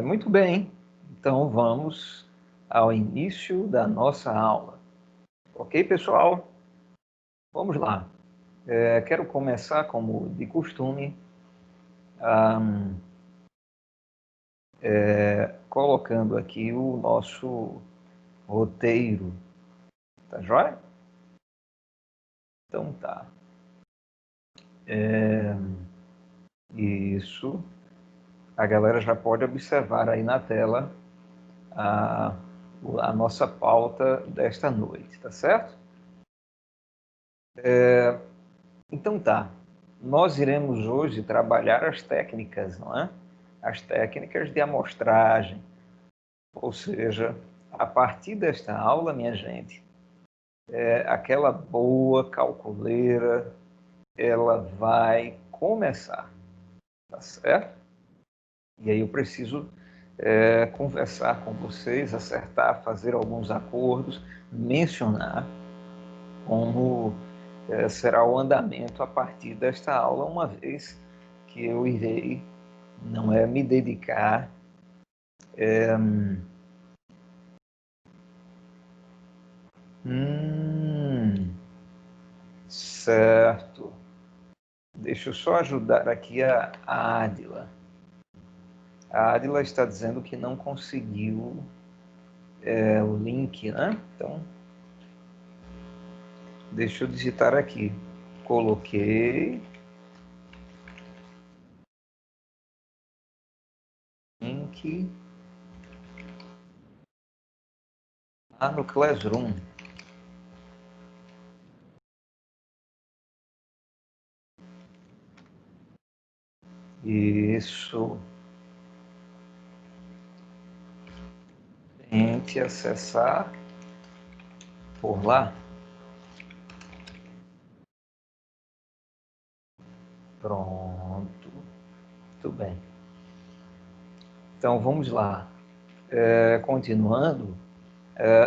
Muito bem, então vamos ao início da nossa aula. Ok, pessoal? Vamos lá. Quero começar, como de costume, colocando aqui o nosso roteiro. Tá joia? Então tá. Isso. A galera já pode observar aí na tela a, a nossa pauta desta noite, tá certo? Então tá. Nós iremos hoje trabalhar as técnicas, não é? As técnicas de amostragem. Ou seja, a partir desta aula, minha gente, aquela boa calculeira, ela vai começar, tá certo? E aí eu preciso conversar com vocês, acertar, fazer alguns acordos, mencionar como será o andamento a partir desta aula, uma vez que eu irei, não é, me dedicar certo. Deixa eu só ajudar aqui a Adila. A Adila está dizendo que não conseguiu o link, né? Então, deixa eu digitar aqui. Coloquei link lá no Classroom. Isso. Tente acessar por lá. Pronto. Muito bem. Então, vamos lá. Continuando,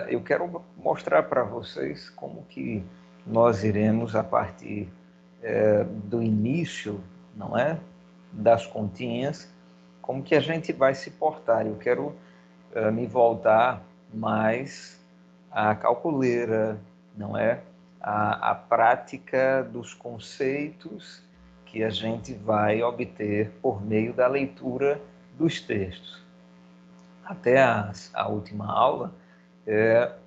eu quero mostrar para vocês como que nós iremos, a partir do início, não é? Das continhas, como que a gente vai se portar. Eu quero me voltar mais à calculeira, não é? A prática dos conceitos que a gente vai obter por meio da leitura dos textos. Até a última aula,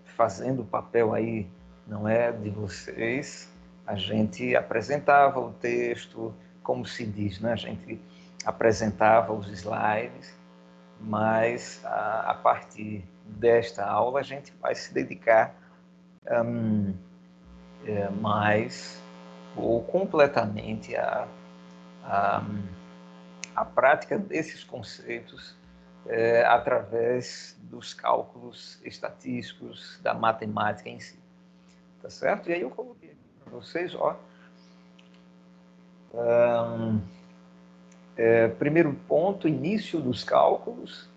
fazendo o papel aí, não é, de vocês, a gente apresentava o texto, como se diz, né? A gente apresentava os slides, mas a partir desta aula a gente vai se dedicar mais ou completamente à prática desses conceitos através dos cálculos estatísticos, da matemática em si. Tá certo? E aí eu coloquei aqui para vocês, ó, primeiro ponto, início dos cálculos,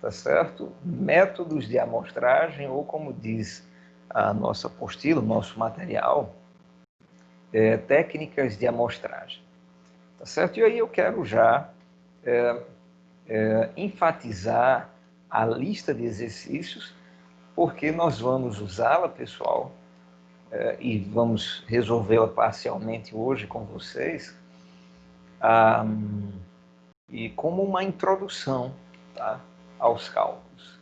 tá certo? Métodos de amostragem, ou como diz a nossa apostila, o nosso material, técnicas de amostragem, tá certo? E aí eu quero já enfatizar a lista de exercícios, porque nós vamos usá-la, pessoal, e vamos resolvê-la parcialmente hoje com vocês, e como uma introdução, tá, aos cálculos.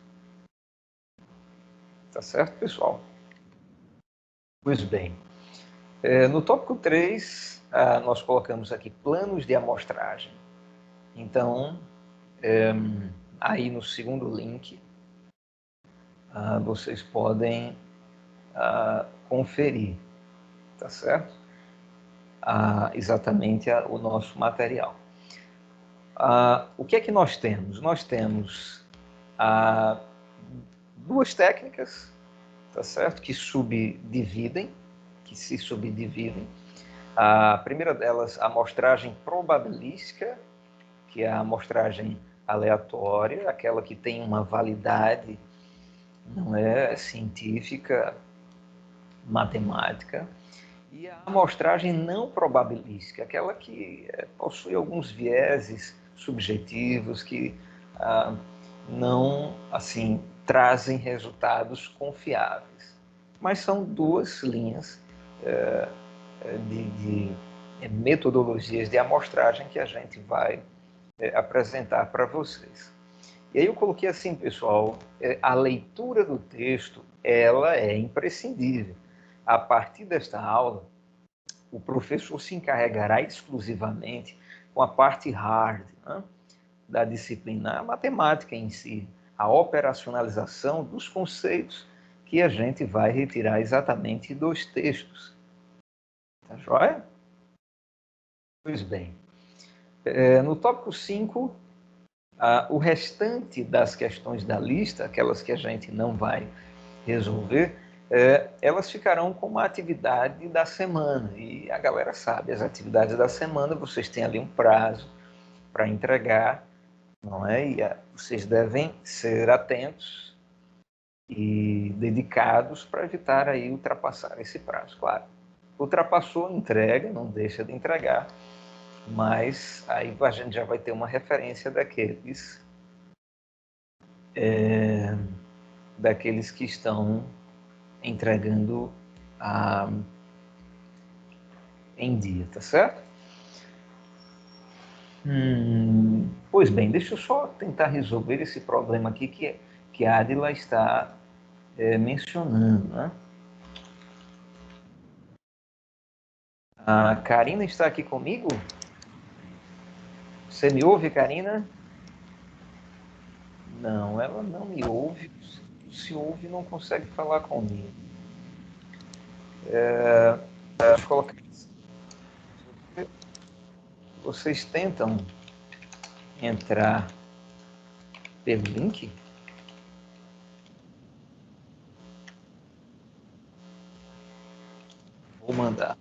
Tá certo, pessoal? Pois bem, no tópico 3, nós colocamos aqui planos de amostragem. Então, aí no segundo link, vocês podem conferir, tá certo? Exatamente o nosso material. O que é que nós temos? Nós temos duas técnicas, tá certo? Que se subdividem. A primeira delas, a amostragem probabilística, que é a amostragem aleatória, aquela que tem uma validade, não é, científica, matemática, e a amostragem não probabilística, aquela que possui alguns vieses subjetivos que não assim trazem resultados confiáveis. Mas são duas linhas de metodologias de amostragem que a gente vai apresentar para vocês. E aí eu coloquei assim, pessoal, a leitura do texto, ela é imprescindível. A partir desta aula, o professor se encarregará exclusivamente com a parte hard, né, da disciplina, a matemática em si, a operacionalização dos conceitos que a gente vai retirar exatamente dos textos. Tá joia? Pois bem. No tópico 5, o restante das questões da lista, aquelas que a gente não vai resolver, elas ficarão como atividade da semana. E a galera sabe, as atividades da semana, vocês têm ali um prazo para entregar, não é? E vocês devem ser atentos e dedicados para evitar aí ultrapassar esse prazo, claro. Ultrapassou, entrega, não deixa de entregar, mas aí a gente já vai ter uma referência daqueles que estão entregando em dia, tá certo? Pois bem, deixa eu só tentar resolver esse problema aqui que a Adila está mencionando, né? A Karina está aqui comigo? Você me ouve, Karina? Não, ela não me ouve. Se ouve, não consegue falar comigo. Deixa eu colocar. Vocês tentam entrar pelo link? Vou mandar.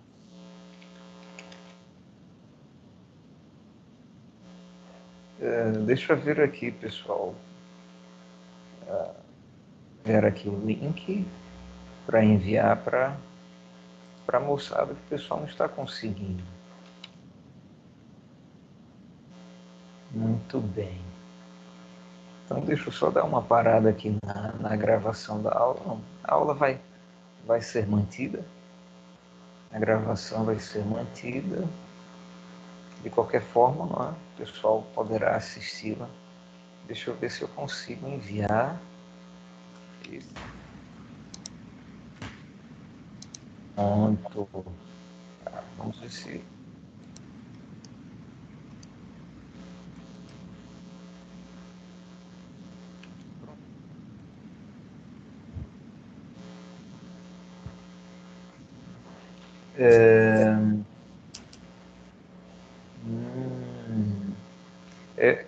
Deixa eu ver aqui, pessoal. Ver aqui o link para enviar para a moçada, que o pessoal não está conseguindo. Muito bem. Então, deixa eu só dar uma parada aqui na gravação da aula. Não, a aula vai ser mantida. A gravação vai ser mantida. De qualquer forma, não é? O pessoal poderá assisti-la. Deixa eu ver se eu consigo enviar. Pronto. Vamos ver se...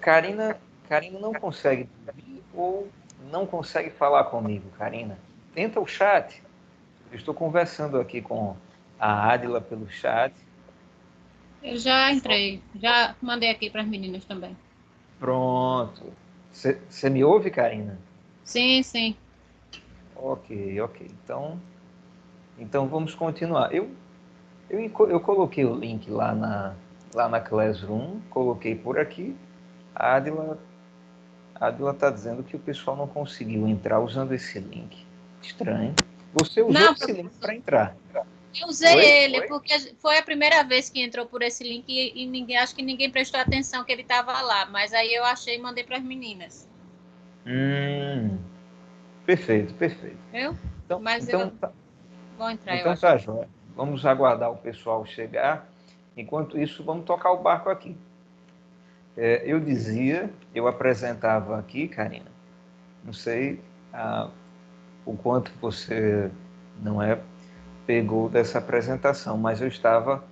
Karina não consegue ouvir ou não consegue falar comigo, Karina? Tenta o chat. Eu estou conversando aqui com a Adila pelo chat. Eu já entrei, já mandei aqui para as meninas também. Pronto. Você me ouve, Karina? Sim, sim. Ok. Então vamos continuar. Eu coloquei o link lá na Classroom, coloquei por aqui. A Adila está dizendo que o pessoal não conseguiu entrar usando esse link. Estranho. Você usou Não, esse link para entrar? eu usei Foi? ele, porque foi a primeira vez que entrou por esse link e ninguém, acho que ninguém prestou atenção que ele estava lá. Mas aí eu achei e mandei para as meninas. Perfeito. Viu? Então, Mas então, eu tá, vou entrar, eu então acho. tá, Joia. Vamos aguardar o pessoal chegar. Enquanto isso, vamos tocar o barco aqui. Eu apresentava aqui, Karina, não sei o quanto você não pegou dessa apresentação, mas eu estava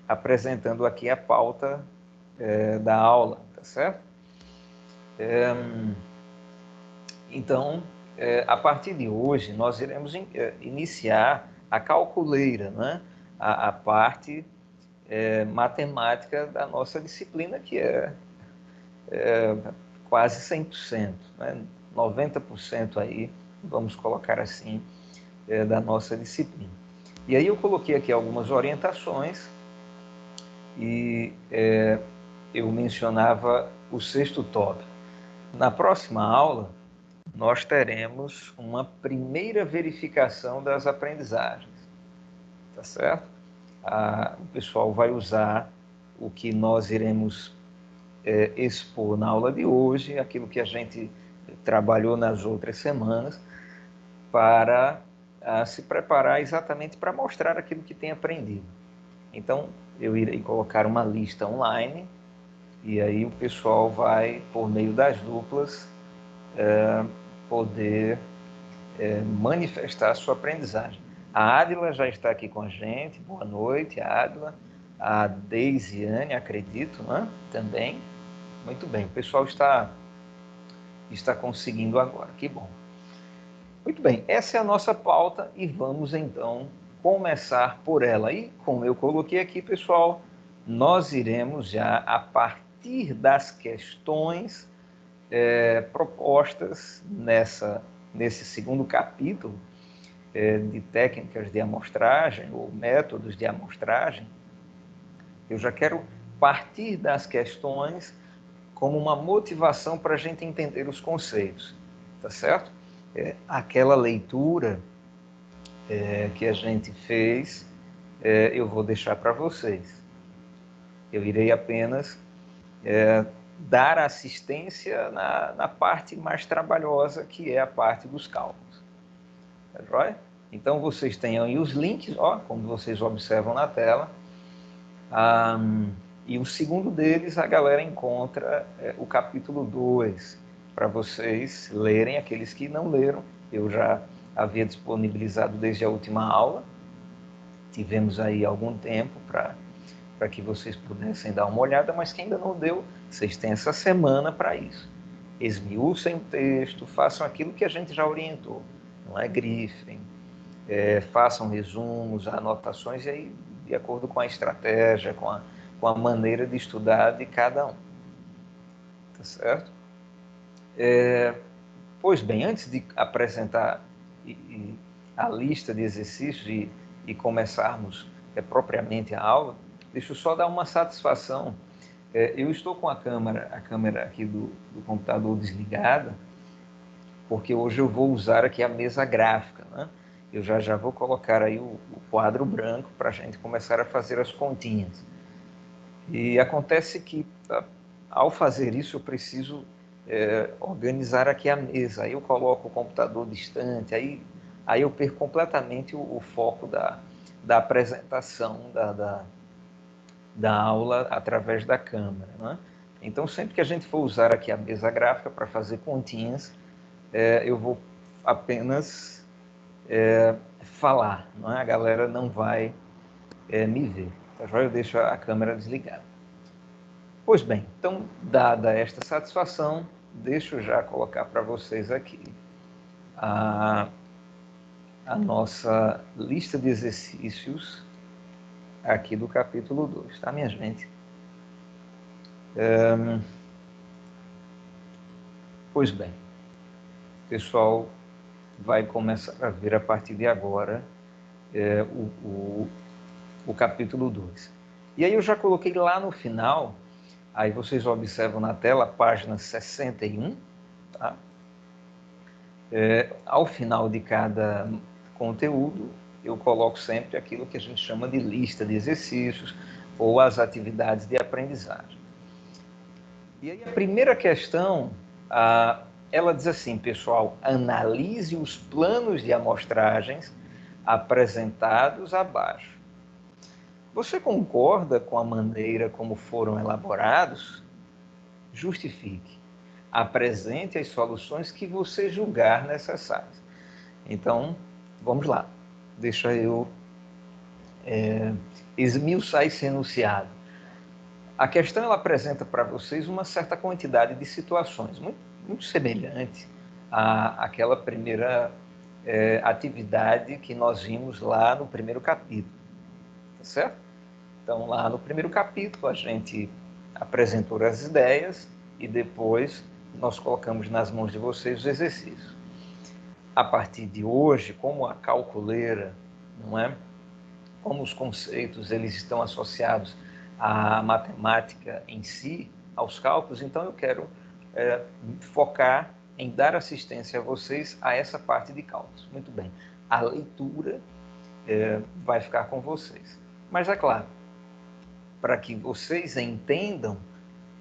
apresentando aqui a pauta da aula, tá certo? Então, a partir de hoje, nós iremos iniciar a calculeira, né? A parte matemática da nossa disciplina, que é quase 100%, né? 90% aí, vamos colocar assim, da nossa disciplina. E aí eu coloquei aqui algumas orientações e eu mencionava o sexto tópico. Na próxima aula, nós teremos uma primeira verificação das aprendizagens, tá certo? O pessoal vai usar o que nós iremos expor na aula de hoje, aquilo que a gente trabalhou nas outras semanas, para se preparar exatamente para mostrar aquilo que tem aprendido. Então, eu irei colocar uma lista online e aí o pessoal vai, por meio das duplas, poder manifestar a sua aprendizagem. A Adila já está aqui com a gente. Boa noite, Adila. A Deisiane, acredito, né? Também. Muito bem, o pessoal está conseguindo agora, que bom. Muito bem, essa é a nossa pauta e vamos então começar por ela. E como eu coloquei aqui, pessoal, nós iremos já, a partir das questões propostas nesse segundo capítulo de técnicas de amostragem ou métodos de amostragem, eu já quero partir das questões como uma motivação para a gente entender os conceitos, tá certo? Aquela leitura que a gente fez, eu vou deixar para vocês. Eu irei apenas dar assistência na parte mais trabalhosa, que é a parte dos cálculos. Tá joia? Então, vocês têm aí os links, ó, como vocês observam na tela. E o segundo deles, a galera encontra o capítulo 2, para vocês lerem. Aqueles que não leram, eu já havia disponibilizado desde a última aula. Tivemos aí algum tempo para que vocês pudessem dar uma olhada, mas quem ainda não deu, vocês têm essa semana para isso. Esmiuçem o texto, façam aquilo que a gente já orientou. Não é grifem, façam resumos, anotações, e aí, de acordo com a estratégia, com a maneira de estudar de cada um. Tá certo? Pois bem, antes de apresentar a lista de exercícios e começarmos propriamente a aula, deixa eu só dar uma satisfação. Eu estou com a câmera aqui do computador desligada, porque hoje eu vou usar aqui a mesa gráfica, né? Eu já vou colocar aí o quadro branco para a gente começar a fazer as continhas. E acontece que, ao fazer isso, eu preciso organizar aqui a mesa. Aí eu coloco o computador distante, aí eu perco completamente o foco da apresentação da aula através da câmera, né? Então, sempre que a gente for usar aqui a mesa gráfica para fazer continhas, eu vou apenas falar, não é? A galera não vai me ver. Tá joia? Eu deixo a câmera desligada. Pois bem, então, dada esta satisfação, deixo já colocar para vocês aqui a nossa lista de exercícios aqui do capítulo 2, tá, minha gente? Pois bem, o pessoal vai começar a ver a partir de agora o capítulo 2. E aí eu já coloquei lá no final, aí vocês observam na tela, página 61, tá? Ao final de cada conteúdo, eu coloco sempre aquilo que a gente chama de lista de exercícios ou as atividades de aprendizagem. E aí a primeira questão, ela diz assim, pessoal, analise os planos de amostragens apresentados abaixo. Você concorda com a maneira como foram elaborados? Justifique. Apresente as soluções que você julgar necessárias. Então, vamos lá. Deixa eu esmiuçar esse enunciado. A questão ela apresenta para vocês uma certa quantidade de situações, muito semelhante àquela primeira atividade que nós vimos lá no primeiro capítulo. Tá certo? Então, lá no primeiro capítulo, a gente apresentou as ideias e depois nós colocamos nas mãos de vocês os exercícios. A partir de hoje, como a calculeira, não é? Como os conceitos eles estão associados à matemática em si, aos cálculos, então eu quero focar em dar assistência a vocês a essa parte de cálculos. Muito bem. A leitura vai ficar com vocês. Mas é claro, para que vocês entendam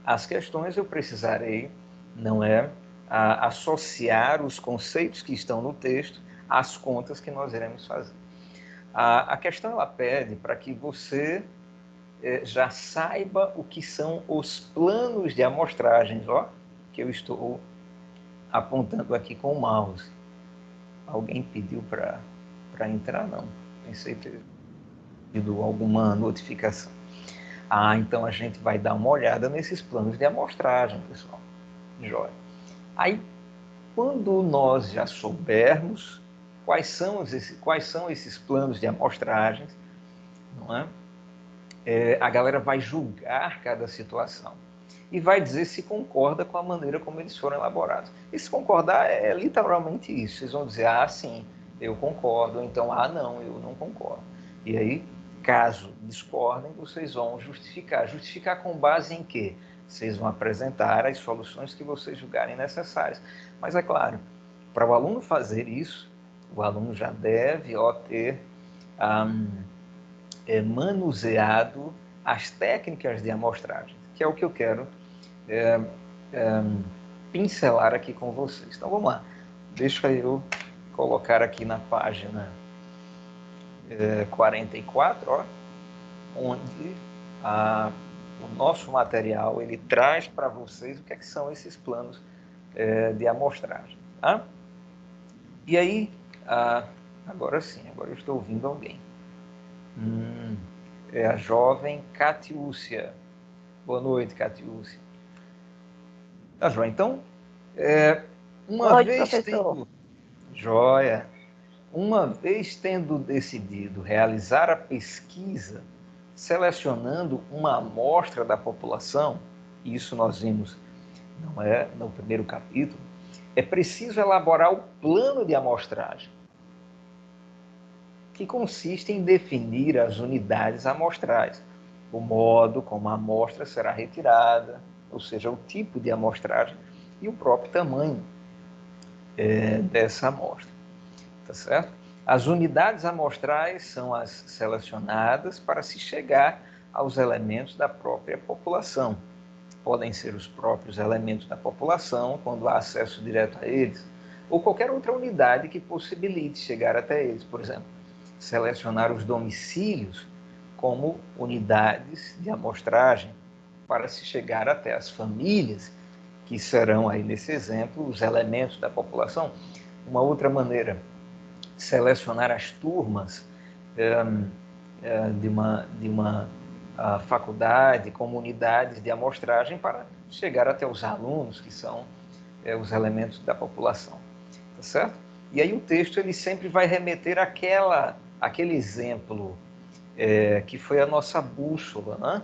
as questões, eu precisarei, não é, associar os conceitos que estão no texto às contas que nós iremos fazer. A questão ela pede para que você já saiba o que são os planos de amostragens, ó, que eu estou apontando aqui com o mouse. Alguém pediu para entrar? Não. Pensei ter tido alguma notificação. Então a gente vai dar uma olhada nesses planos de amostragem, pessoal. Jóia. Aí, quando nós já soubermos quais são esses planos de amostragens, não é? A galera vai julgar cada situação e vai dizer se concorda com a maneira como eles foram elaborados. E se concordar é literalmente isso. Vocês vão dizer, sim, eu concordo, ou então, não, eu não concordo. E aí, caso discordem, vocês vão justificar. Justificar com base em quê? Vocês vão apresentar as soluções que vocês julgarem necessárias. Mas é claro, para o aluno fazer isso, o aluno já deve ter manuseado as técnicas de amostragem, que é o que eu quero pincelar aqui com vocês. Então vamos lá. Deixa eu colocar aqui na página 44, ó, onde o nosso material ele traz para vocês o que são esses planos de amostragem. Tá? E aí, agora sim, agora eu estou ouvindo alguém. É a jovem Catiúcia. Boa noite, Catiúcia. Tá, joia. Então, uma vez tendo decidido realizar a pesquisa, selecionando uma amostra da população, isso nós vimos no primeiro capítulo, é preciso elaborar o plano de amostragem, que consiste em definir as unidades amostrais, o modo como a amostra será retirada, ou seja, o tipo de amostragem e o próprio tamanho dessa amostra. Tá certo? As unidades amostrais são as selecionadas para se chegar aos elementos da própria população. Podem ser os próprios elementos da população, quando há acesso direto a eles, ou qualquer outra unidade que possibilite chegar até eles. Por exemplo, selecionar os domicílios como unidades de amostragem para se chegar até as famílias, que serão aí, nesse exemplo, os elementos da população. Uma outra maneira, selecionar as turmas de uma faculdade, comunidades de amostragem para chegar até os alunos, que são os elementos da população. Tá certo? E aí o texto ele sempre vai remeter àquele exemplo que foi a nossa bússola, né?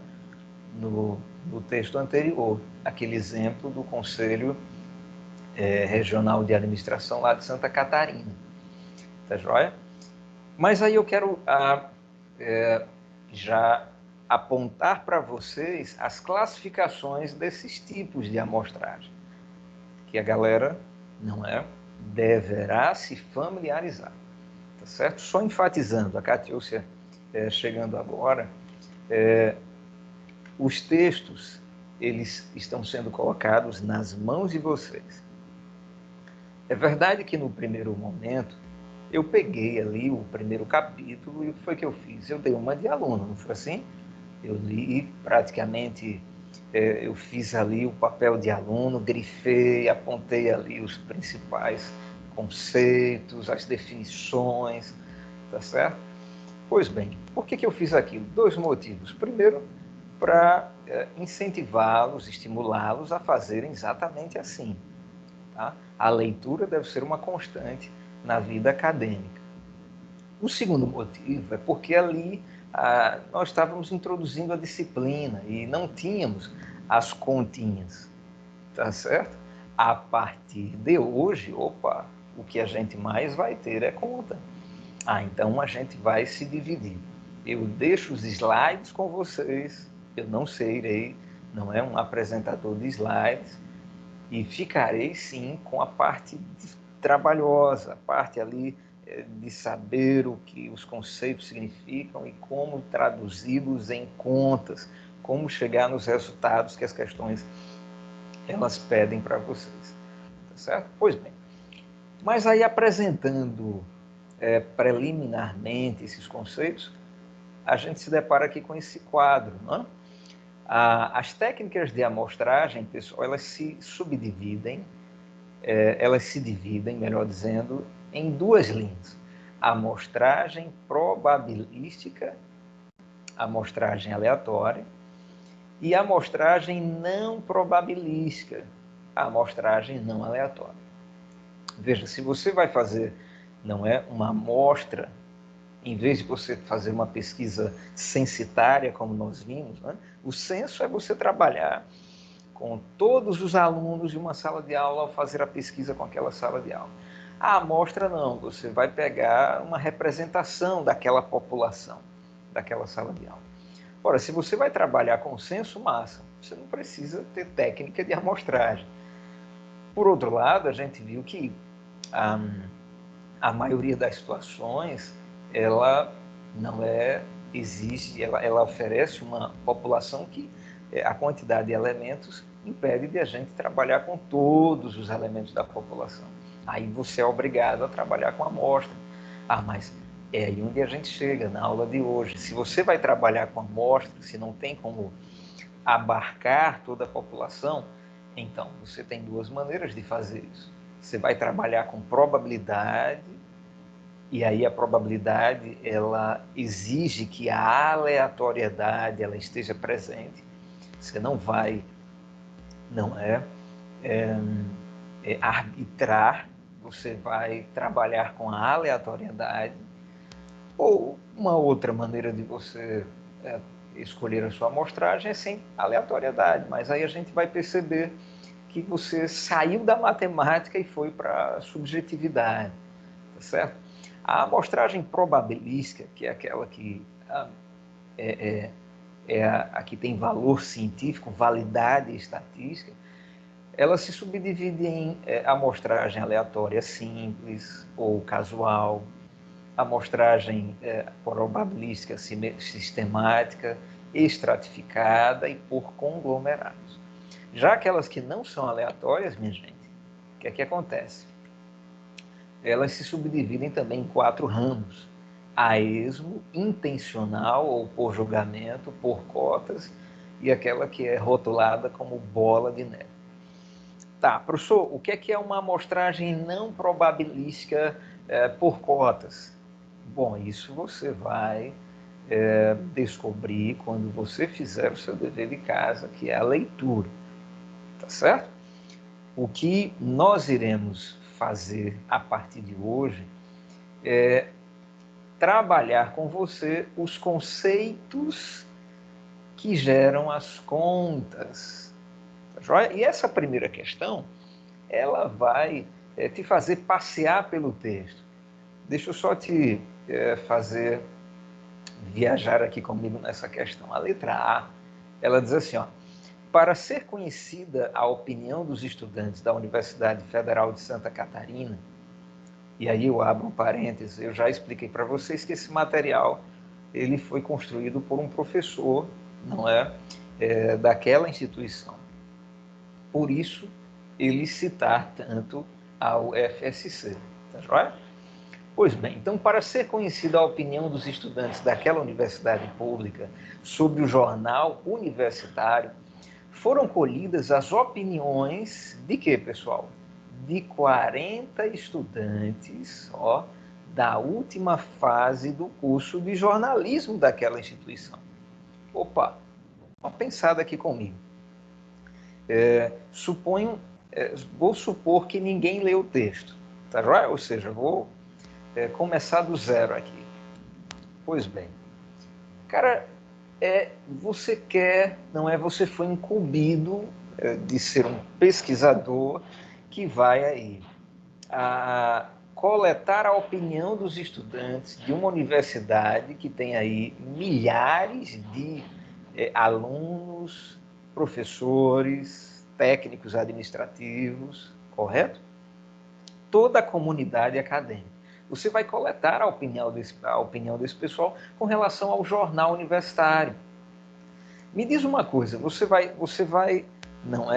no texto anterior, aquele exemplo do Conselho Regional de Administração lá de Santa Catarina. Tá joia? Mas aí eu quero já apontar para vocês as classificações desses tipos de amostragem, que a galera deverá se familiarizar. Tá certo? Só enfatizando, a Catiúcia chegando agora, os textos eles estão sendo colocados nas mãos de vocês. É verdade que no primeiro momento eu peguei ali o primeiro capítulo e o que foi que eu fiz? Eu dei uma de aluno, não foi assim? Eu li praticamente, eu fiz ali o papel de aluno, grifei, apontei ali os principais conceitos, as definições, tá certo? Pois bem, por que eu fiz aquilo? 2 motivos. Primeiro, para incentivá-los, estimulá-los a fazerem exatamente assim. Tá? A leitura deve ser uma constante na vida acadêmica. O segundo motivo é porque ali nós estávamos introduzindo a disciplina e não tínhamos as continhas, tá certo? A partir de hoje, o que a gente mais vai ter é conta. Então a gente vai se dividir. Eu deixo os slides com vocês, eu não serei, não é um apresentador de slides, E ficarei, sim, com a parte trabalhosa, a parte ali de saber o que os conceitos significam e como traduzi-los em contas, como chegar nos resultados que as questões elas pedem para vocês. Tá certo? Pois bem. Mas aí, apresentando preliminarmente esses conceitos, a gente se depara aqui com esse quadro, não é? As técnicas de amostragem, pessoal, elas se subdividem, elas se dividem, melhor dizendo, em duas linhas. A amostragem probabilística, a amostragem aleatória, e a amostragem não probabilística, a amostragem não aleatória. Veja, se você vai fazer, não é, uma amostra, em vez de você fazer uma pesquisa censitária, como nós vimos, né, o censo é você trabalhar com todos os alunos de uma sala de aula ao fazer a pesquisa com aquela sala de aula. A amostra não, você vai pegar uma representação daquela população, daquela sala de aula. Ora, se você vai trabalhar com o censo, massa, você não precisa ter técnica de amostragem. Por outro lado, a gente viu que a maioria das situações, ela não exige, ela oferece uma população que a quantidade de elementos impede de a gente trabalhar com todos os elementos da população. Aí você é obrigado a trabalhar com a amostra. Mas é aí onde a gente chega na aula de hoje. Se você vai trabalhar com a amostra, se não tem como abarcar toda a população, então você tem duas maneiras de fazer isso. Você vai trabalhar com probabilidade, e aí a probabilidade ela exige que a aleatoriedade ela esteja presente. Você não vai, não arbitrar, você vai trabalhar com a aleatoriedade. Ou uma outra maneira de você escolher a sua amostragem é sem aleatoriedade, mas aí a gente vai perceber que você saiu da matemática e foi para a subjetividade, tá certo? A amostragem probabilística, que é aquela que a que tem valor científico, validade estatística, ela se subdivide em amostragem aleatória simples ou casual, amostragem probabilística sistemática, estratificada e por conglomerados. Já aquelas que não são aleatórias, minha gente, o que é que acontece? Elas se subdividem também em 4 ramos: a esmo, intencional ou por julgamento, por cotas, e aquela que é rotulada como bola de neve. Tá, professor, o que é uma amostragem não probabilística por cotas? Bom, isso você vai descobrir quando você fizer o seu dever de casa, que é a leitura, tá certo? O que nós iremos fazer a partir de hoje é trabalhar com você os conceitos que geram as contas. Tá joia? E essa primeira questão, ela vai te fazer passear pelo texto. Deixa eu só te fazer viajar aqui comigo nessa questão. A letra A, ela diz assim, ó: para ser conhecida a opinião dos estudantes da Universidade Federal de Santa Catarina, e aí eu abro um parênteses, eu já expliquei para vocês que esse material ele foi construído por um professor, não é, daquela instituição. Por isso, ele citar tanto ao FSC, tá joia? Pois bem, então, para ser conhecida a opinião dos estudantes daquela universidade pública sobre o jornal universitário, foram colhidas as opiniões de quê, pessoal? De 40 estudantes, da última fase do curso de jornalismo daquela instituição. Opa, uma pensada aqui comigo. Vou supor que ninguém leu o texto, tá joia? Ou seja, vou começar do zero aqui. Pois bem, cara, você quer, não é? Você foi incumbido de ser um pesquisador que vai aí coletar a opinião dos estudantes de uma universidade que tem aí milhares de alunos, professores, técnicos administrativos, correto? Toda a comunidade acadêmica. Você vai coletar a opinião desse pessoal com relação ao jornal universitário. Me diz uma coisa, você vai não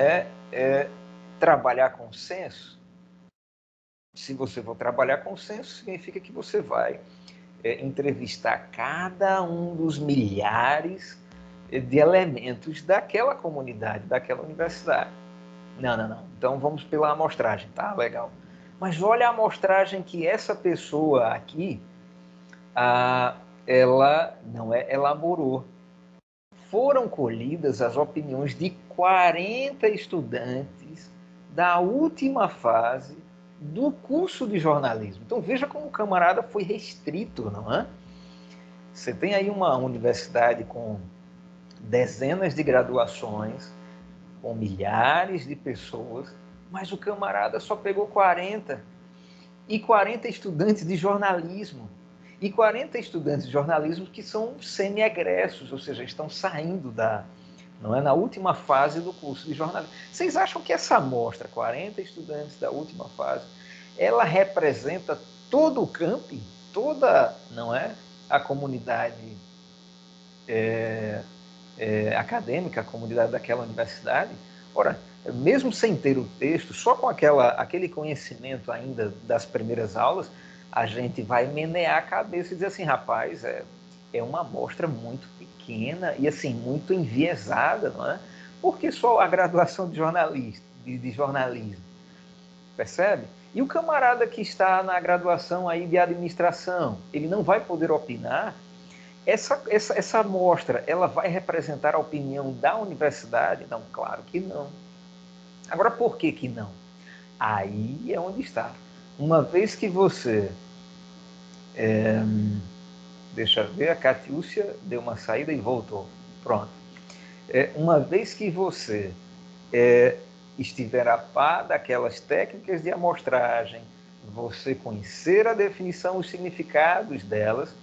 trabalhar com censo? Se você for trabalhar com censo, significa que você vai entrevistar cada um dos milhares de elementos daquela comunidade, daquela universidade. Não. Então vamos pela amostragem, tá? Legal. Mas olha a amostragem que essa pessoa aqui, ela elaborou. Foram colhidas as opiniões de 40 estudantes da última fase do curso de jornalismo. Então veja como o camarada foi restrito, não é? Você tem aí uma universidade com dezenas de graduações, com milhares de pessoas, mas o camarada só pegou 40. E 40 estudantes de jornalismo. E 40 estudantes de jornalismo que são semi-egressos, ou seja, estão saindo na última fase do curso de jornalismo. Vocês acham que essa amostra, 40 estudantes da última fase, ela representa todo o campi, toda, a comunidade acadêmica, a comunidade daquela universidade? Ora, mesmo sem ter o texto, só com aquele conhecimento ainda das primeiras aulas, a gente vai menear a cabeça e dizer assim, rapaz, é uma amostra muito pequena e assim, muito enviesada, não é? Porque só a graduação de jornalismo, percebe? E o camarada que está na graduação aí de administração, ele não vai poder opinar? Essa amostra, ela vai representar a opinião da universidade? Não, claro que não. Agora, por que não? Aí é onde está. Uma vez que você... deixa eu ver, a Catiúcia deu uma saída e voltou. Pronto. Uma vez que você estiver a par daquelas técnicas de amostragem, você conhecer a definição, os significados delas,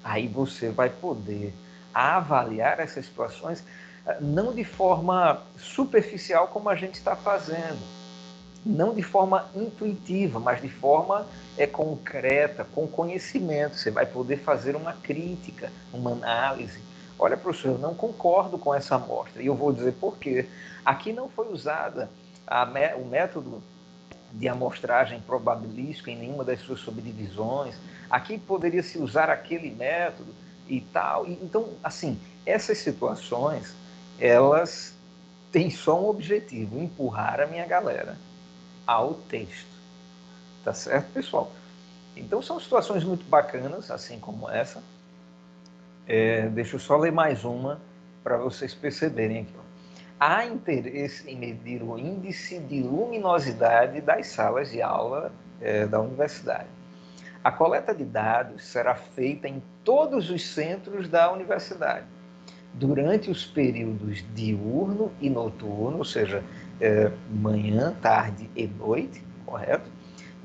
aí você vai poder avaliar essas situações não de forma superficial como a gente está fazendo, não de forma intuitiva, mas de forma concreta, com conhecimento. Você vai poder fazer uma crítica, uma análise. Olha, professor, eu não concordo com essa amostra, e eu vou dizer por quê. Aqui não foi usada o método de amostragem probabilística em nenhuma das suas subdivisões. Aqui poderia se usar aquele método e tal. Então, assim, essas situações, elas têm só um objetivo: empurrar a minha galera ao texto. Tá certo, pessoal? Então, são situações muito bacanas, assim como essa. Deixa eu só ler mais uma para vocês perceberem aqui. Há interesse em medir o índice de luminosidade das salas de aula da universidade. A coleta de dados será feita em todos os centros da universidade, durante os períodos diurno e noturno, ou seja, manhã, tarde e noite, correto?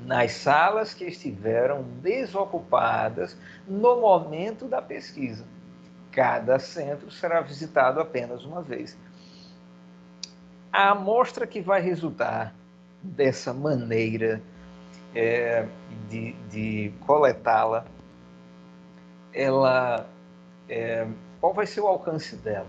Nas salas que estiveram desocupadas no momento da pesquisa. Cada centro será visitado apenas uma vez. A amostra que vai resultar dessa maneira de coletá-la, qual vai ser o alcance dela?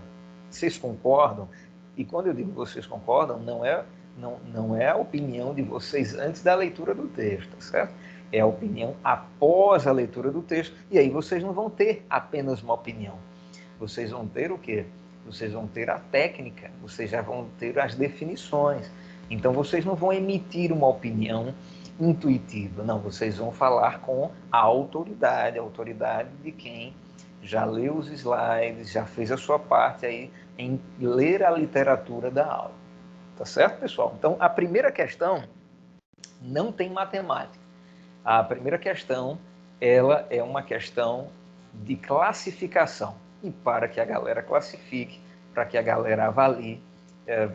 Vocês concordam? E quando eu digo vocês concordam, não é a opinião de vocês antes da leitura do texto, certo? É a opinião após a leitura do texto. E aí vocês não vão ter apenas uma opinião. Vocês vão ter o quê? Vocês vão ter a técnica, vocês já vão ter as definições. Então, vocês não vão emitir uma opinião intuitiva, não. Vocês vão falar com a autoridade de quem já leu os slides, já fez a sua parte aí em ler a literatura da aula. Tá certo, pessoal? Então, a primeira questão não tem matemática. A primeira questão, ela é uma questão de classificação. E para que a galera classifique, para que a galera avalie,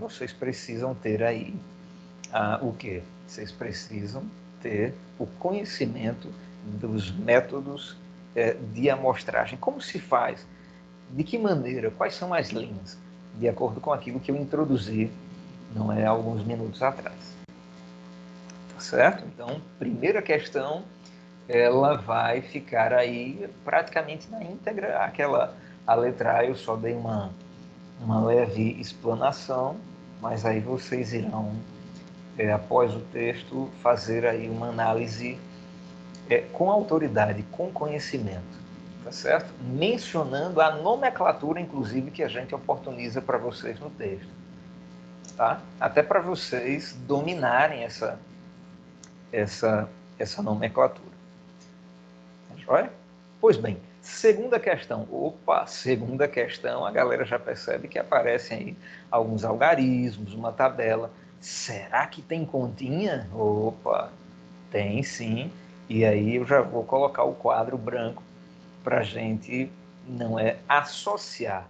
vocês precisam ter aí o quê? Vocês precisam ter o conhecimento dos métodos de amostragem. Como se faz? De que maneira? Quais são as linhas? De acordo com aquilo que eu introduzi não é alguns minutos atrás. Tá certo? Então, primeira questão, ela vai ficar aí praticamente na íntegra. A letra A eu só dei uma leve explanação, mas aí vocês irão, após o texto, fazer aí uma análise com autoridade, com conhecimento, tá certo? Mencionando a nomenclatura, inclusive, que a gente oportuniza para vocês no texto, tá? Até para vocês dominarem essa nomenclatura. Tá joia? Pois bem, segunda questão. Opa, segunda questão, a galera já percebe que aparecem aí alguns algarismos, uma tabela. Será que tem continha? Opa, tem sim. E aí eu já vou colocar o quadro branco para a gente associar.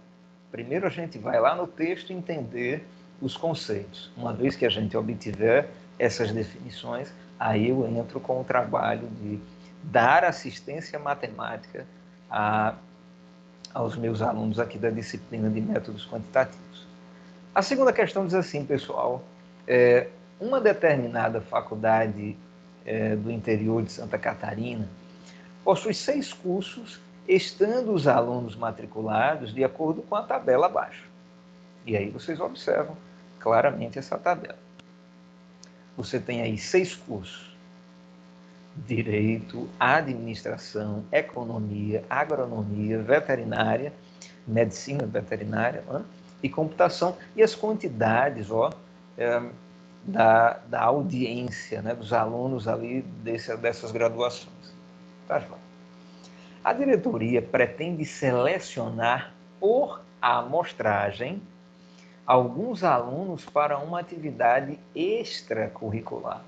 Primeiro a gente vai lá no texto entender os conceitos. Uma vez que a gente obtiver essas definições, aí eu entro com o trabalho de dar assistência matemática aos meus alunos aqui da disciplina de métodos quantitativos. A segunda questão diz assim, pessoal, uma determinada faculdade do interior de Santa Catarina possui 6 cursos, estando os alunos matriculados de acordo com a tabela abaixo. E aí vocês observam claramente essa tabela. Você tem aí 6 cursos: Direito, Administração, Economia, Agronomia, Veterinária, Medicina Veterinária, e Computação. E as quantidades da audiência, né, dos alunos ali dessas graduações. Tá, João? A diretoria pretende selecionar por amostragem alguns alunos para uma atividade extracurricular.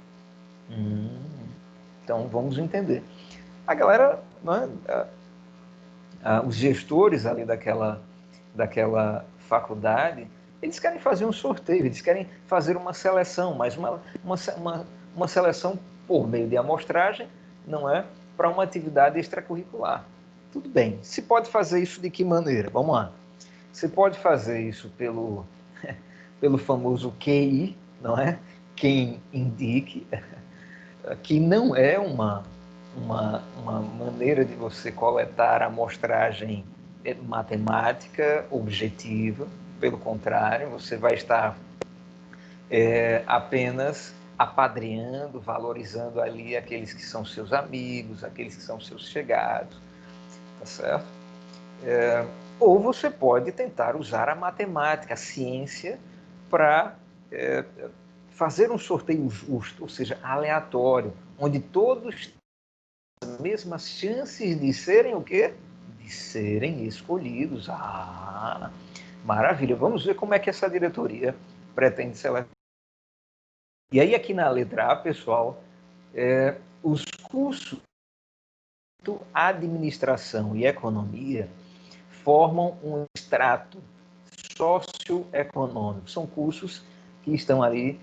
Então, vamos entender. A galera, os gestores ali daquela faculdade, eles querem fazer um sorteio, eles querem fazer uma seleção, mas uma seleção por meio de amostragem, não é? Para uma atividade extracurricular. Tudo bem. Se pode fazer isso de que maneira? Vamos lá. Você pode fazer isso pelo famoso QI, não é? Quem indique, que não é uma maneira de você coletar amostragem matemática objetiva. Pelo contrário, você vai estar apenas apadrinhando, valorizando ali aqueles que são seus amigos, aqueles que são seus chegados, tá certo? Ou você pode tentar usar a matemática, a ciência, para fazer um sorteio justo, ou seja, aleatório, onde todos têm as mesmas chances de serem o quê? De serem escolhidos. Ah, maravilha. Vamos ver como é que essa diretoria pretende selecionar. E aí aqui na letra A, pessoal, os cursos de Administração e Economia formam um extrato socioeconômico. São cursos que estão ali,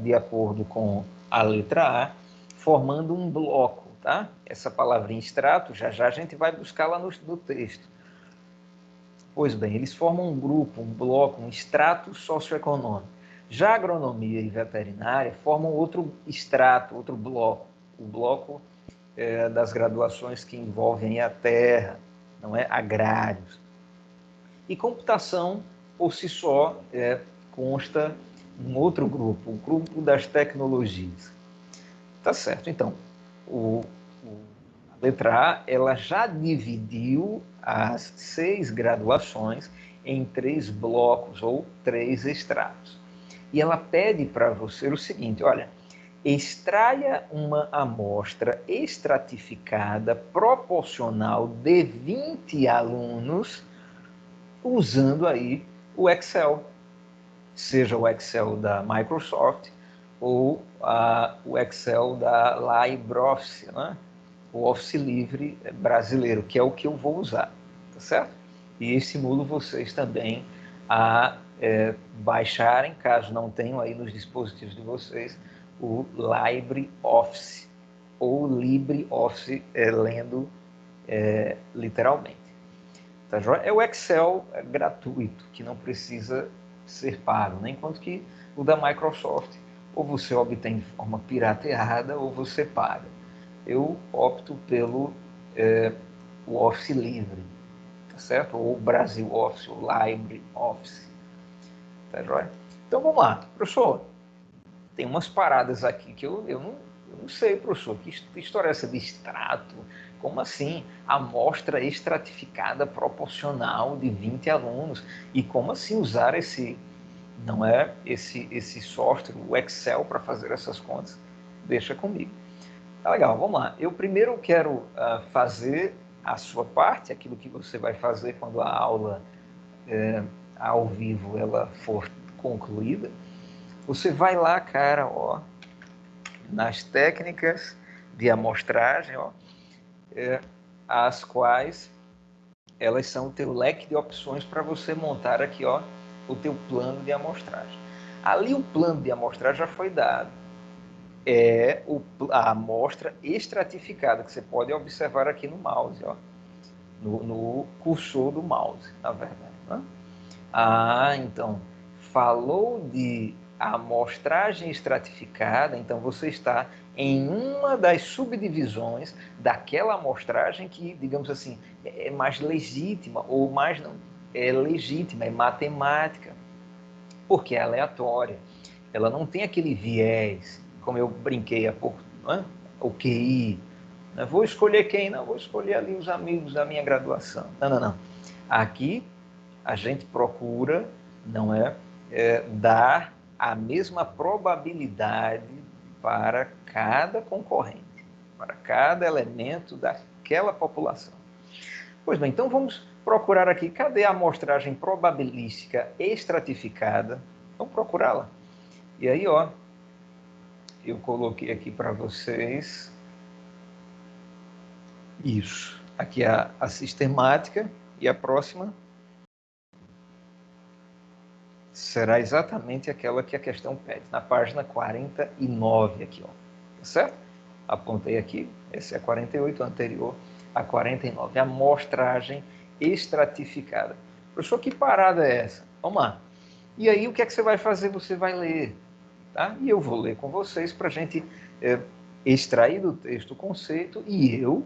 de acordo com a letra A, formando um bloco, tá? Essa palavrinha extrato, já a gente vai buscar lá no texto. Pois bem, eles formam um grupo, um bloco, um extrato socioeconômico. Já a agronomia e veterinária formam outro extrato, outro bloco, o bloco das graduações que envolvem a terra, não é? Agrários. E computação, por si só, consta um outro grupo, o grupo das tecnologias. Tá certo. Então, a letra A, ela já dividiu as 6 graduações em 3 blocos ou 3 estratos. E ela pede para você o seguinte, olha, extraia uma amostra estratificada proporcional de 20 alunos usando aí o Excel, seja o Excel da Microsoft ou o Excel da LibreOffice, né? O Office Livre brasileiro, que é o que eu vou usar, tá certo? E estimulo vocês também a baixarem, caso não tenham aí nos dispositivos de vocês, o LibreOffice ou LibreOffice, lendo literalmente. Tá, é o Excel gratuito, que não precisa ser pago, né? Enquanto que o da Microsoft, ou você obtém de forma pirateada, ou você paga. Eu opto pelo o Office livre, tá certo? Ou o Brasil Office, ou Libre Office, tá joia? Então vamos lá, professor, tem umas paradas aqui que eu não sei, professor, que história é essa de extrato? Como assim? Amostra estratificada proporcional de 20 alunos. E como assim usar não é, esse software, o Excel, para fazer essas contas? Deixa comigo. Tá legal, vamos lá. Eu primeiro quero fazer a sua parte, aquilo que você vai fazer quando a aula ao vivo ela for concluída. Você vai lá, cara, ó, nas técnicas de amostragem, ó, as quais elas são o teu leque de opções para você montar aqui, ó, o teu plano de amostragem. Ali o plano de amostragem já foi dado. É a amostra estratificada, que você pode observar aqui no mouse, ó, no cursor do mouse, na verdade. Né? Então, falou de amostragem estratificada, então você está em uma das subdivisões daquela amostragem que, digamos assim, é mais legítima, ou mais não, é legítima, é matemática, porque é aleatória. Ela não tem aquele viés, como eu brinquei há pouco, né? O QI. Não vou escolher quem? Não, vou escolher ali os amigos da minha graduação. Não, não, não. Aqui a gente procura, não dar a mesma probabilidade para cada concorrente, para cada elemento daquela população. Pois bem, então vamos procurar aqui, cadê a amostragem probabilística estratificada? Vamos procurá-la. E aí, ó, eu coloquei aqui para vocês isso. Aqui a sistemática, e a próxima será exatamente aquela que a questão pede, na página 49 aqui, ó. Tá certo? Apontei aqui, essa é a 48, anterior a 49, a amostragem estratificada. Professor, que parada é essa? Vamos lá. E aí, o que é que você vai fazer? Você vai ler, tá? E eu vou ler com vocês para a gente extrair do texto o conceito e eu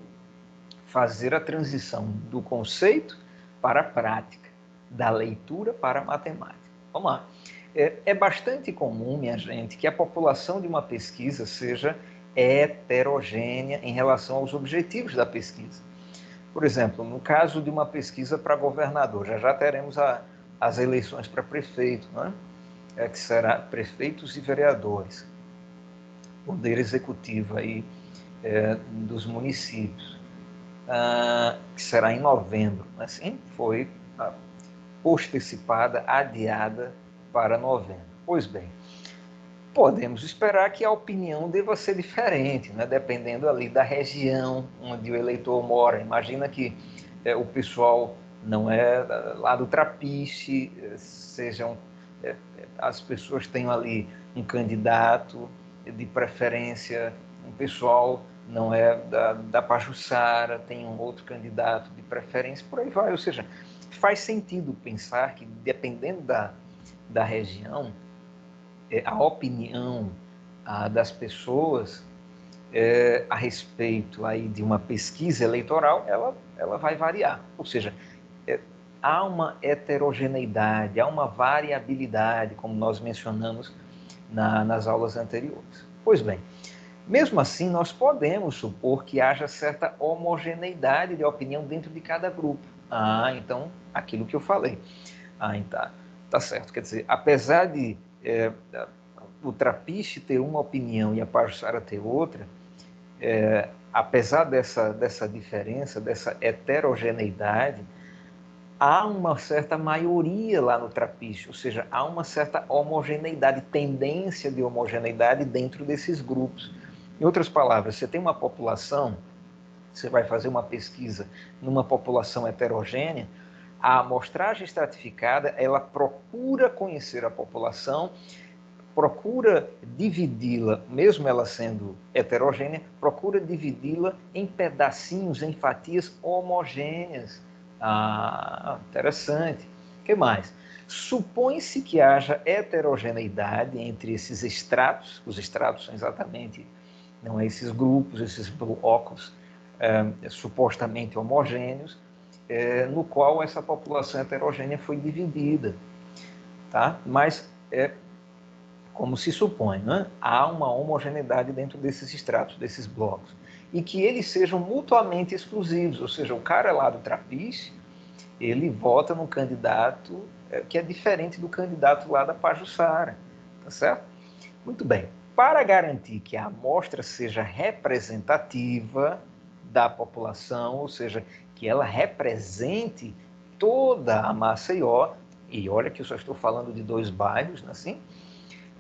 fazer a transição do conceito para a prática, da leitura para a matemática. Vamos lá. É bastante comum, minha gente, que a população de uma pesquisa seja heterogênea em relação aos objetivos da pesquisa. Por exemplo, no caso de uma pesquisa para governador, já teremos as eleições para prefeito, né? Que será prefeitos e vereadores, poder executivo aí dos municípios, que será em novembro, assim foi postecipada, adiada para novembro. Pois bem, podemos esperar que a opinião deva ser diferente, né? Dependendo ali da região onde o eleitor mora. Imagina que o pessoal não é lá do Trapiche, as pessoas tenham ali um candidato de preferência, um pessoal não é da Pajuçara, tem um outro candidato de preferência, por aí vai. Ou seja, faz sentido pensar que, dependendo da região, a opinião das pessoas a respeito aí de uma pesquisa eleitoral, ela vai variar. Ou seja, há uma heterogeneidade, há uma variabilidade, como nós mencionamos nas aulas anteriores. Pois bem, mesmo assim, nós podemos supor que haja certa homogeneidade de opinião dentro de cada grupo. Então, aquilo que eu falei. Tá certo. Quer dizer, apesar de o Trapiche ter uma opinião e a Pajuçara ter outra, apesar dessa diferença, dessa heterogeneidade, há uma certa maioria lá no Trapiche, ou seja, há uma certa homogeneidade, tendência de homogeneidade dentro desses grupos. Em outras palavras, você tem uma população, você vai fazer uma pesquisa numa população heterogênea, a amostragem estratificada, ela procura conhecer a população, procura dividi-la, mesmo ela sendo heterogênea, procura dividi-la em pedacinhos, em fatias homogêneas. Interessante. O que mais? Supõe-se que haja heterogeneidade entre esses estratos, os estratos são exatamente, não é, esses grupos, esses blocos supostamente homogêneos, no qual essa população heterogênea foi dividida, tá? Mas, como se supõe, né? Há uma homogeneidade dentro desses estratos, desses blocos, e que eles sejam mutuamente exclusivos, ou seja, o cara lá do Trapiche, ele vota no candidato que é diferente do candidato lá da Pajuçara, tá certo? Muito bem. Para garantir que a amostra seja representativa da população, ou seja, que ela represente toda a Maceió, e olha que eu só estou falando de 2 bairros, assim,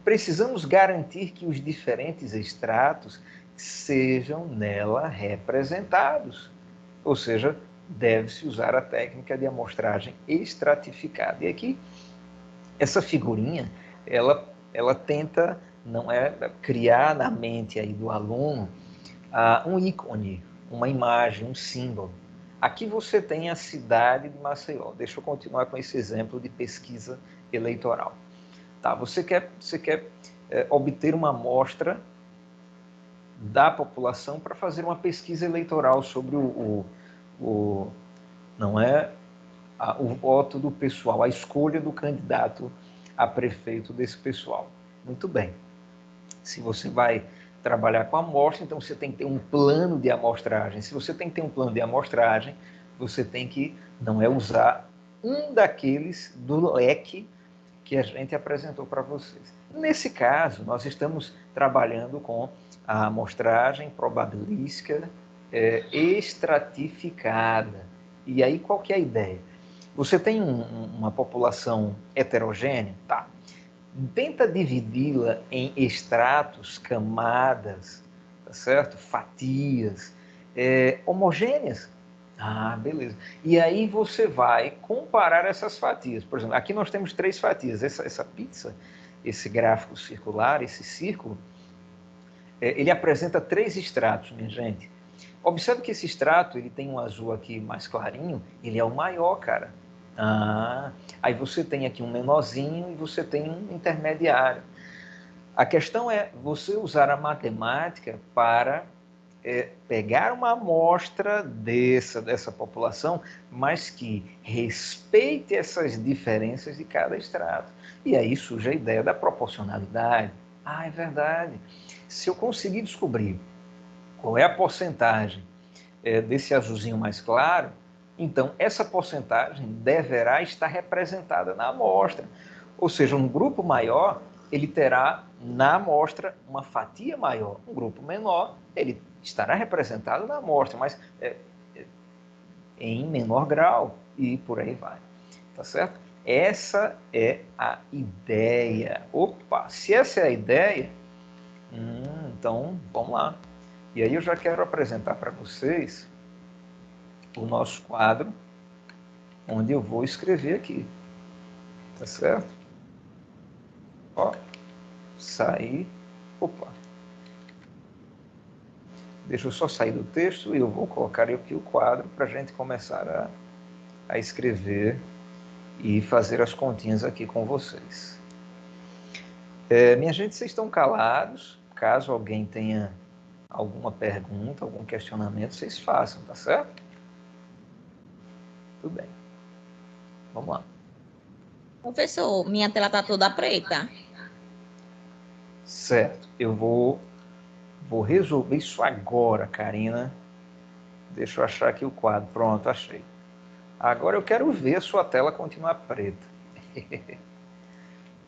precisamos garantir que os diferentes estratos sejam nela representados, ou seja, deve-se usar a técnica de amostragem estratificada. E aqui, essa figurinha, ela tenta, não é, criar na mente aí do aluno um ícone, uma imagem, um símbolo. Aqui você tem a cidade de Maceió. Deixa eu continuar com esse exemplo de pesquisa eleitoral. Tá, você quer obter uma amostra da população para fazer uma pesquisa eleitoral sobre não é, o voto do pessoal, a escolha do candidato a prefeito desse pessoal. Muito bem. Se você vai trabalhar com amostra, então você tem que ter um plano de amostragem. Se você tem que ter um plano de amostragem, você tem que, não é, usar um daqueles do leque que a gente apresentou para vocês. Nesse caso, nós estamos trabalhando com a amostragem probabilística estratificada. E aí, qual que é a ideia? Você tem uma população heterogênea, tá? Tenta dividi-la em estratos, camadas, tá certo? Fatias, homogêneas. Ah, beleza. E aí você vai comparar essas fatias. Por exemplo, aqui nós temos 3 fatias. Essa pizza, esse gráfico circular, esse círculo, ele apresenta 3 estratos, minha gente. Observe que esse extrato, ele tem um azul aqui mais clarinho, ele é o maior, cara. Aí você tem aqui um menorzinho e você tem um intermediário. A questão é você usar a matemática para pegar uma amostra dessa população, mas que respeite essas diferenças de cada extrato. E aí surge a ideia da proporcionalidade. É verdade. Se eu conseguir descobrir qual é a porcentagem desse azulzinho mais claro, então essa porcentagem deverá estar representada na amostra. Ou seja, um grupo maior, ele terá na amostra uma fatia maior. Um grupo menor, ele estará representado na amostra, mas em menor grau, e por aí vai. Tá certo? Essa é a ideia. Opa, se essa é a ideia, então vamos lá. E aí eu já quero apresentar para vocês o nosso quadro, onde eu vou escrever aqui. Tá certo? Ó, sair. Opa. Deixa eu só sair do texto e eu vou colocar aqui o quadro para a gente começar a escrever e fazer as continhas aqui com vocês. Minha gente, vocês estão calados. Caso alguém tenha alguma pergunta, algum questionamento, vocês façam, tá certo? Tudo bem. Vamos lá. Professor, minha tela está toda preta. Certo. Eu vou resolver isso agora, Karina. Deixa eu achar aqui o quadro. Pronto, achei. Agora eu quero ver a sua tela continuar preta.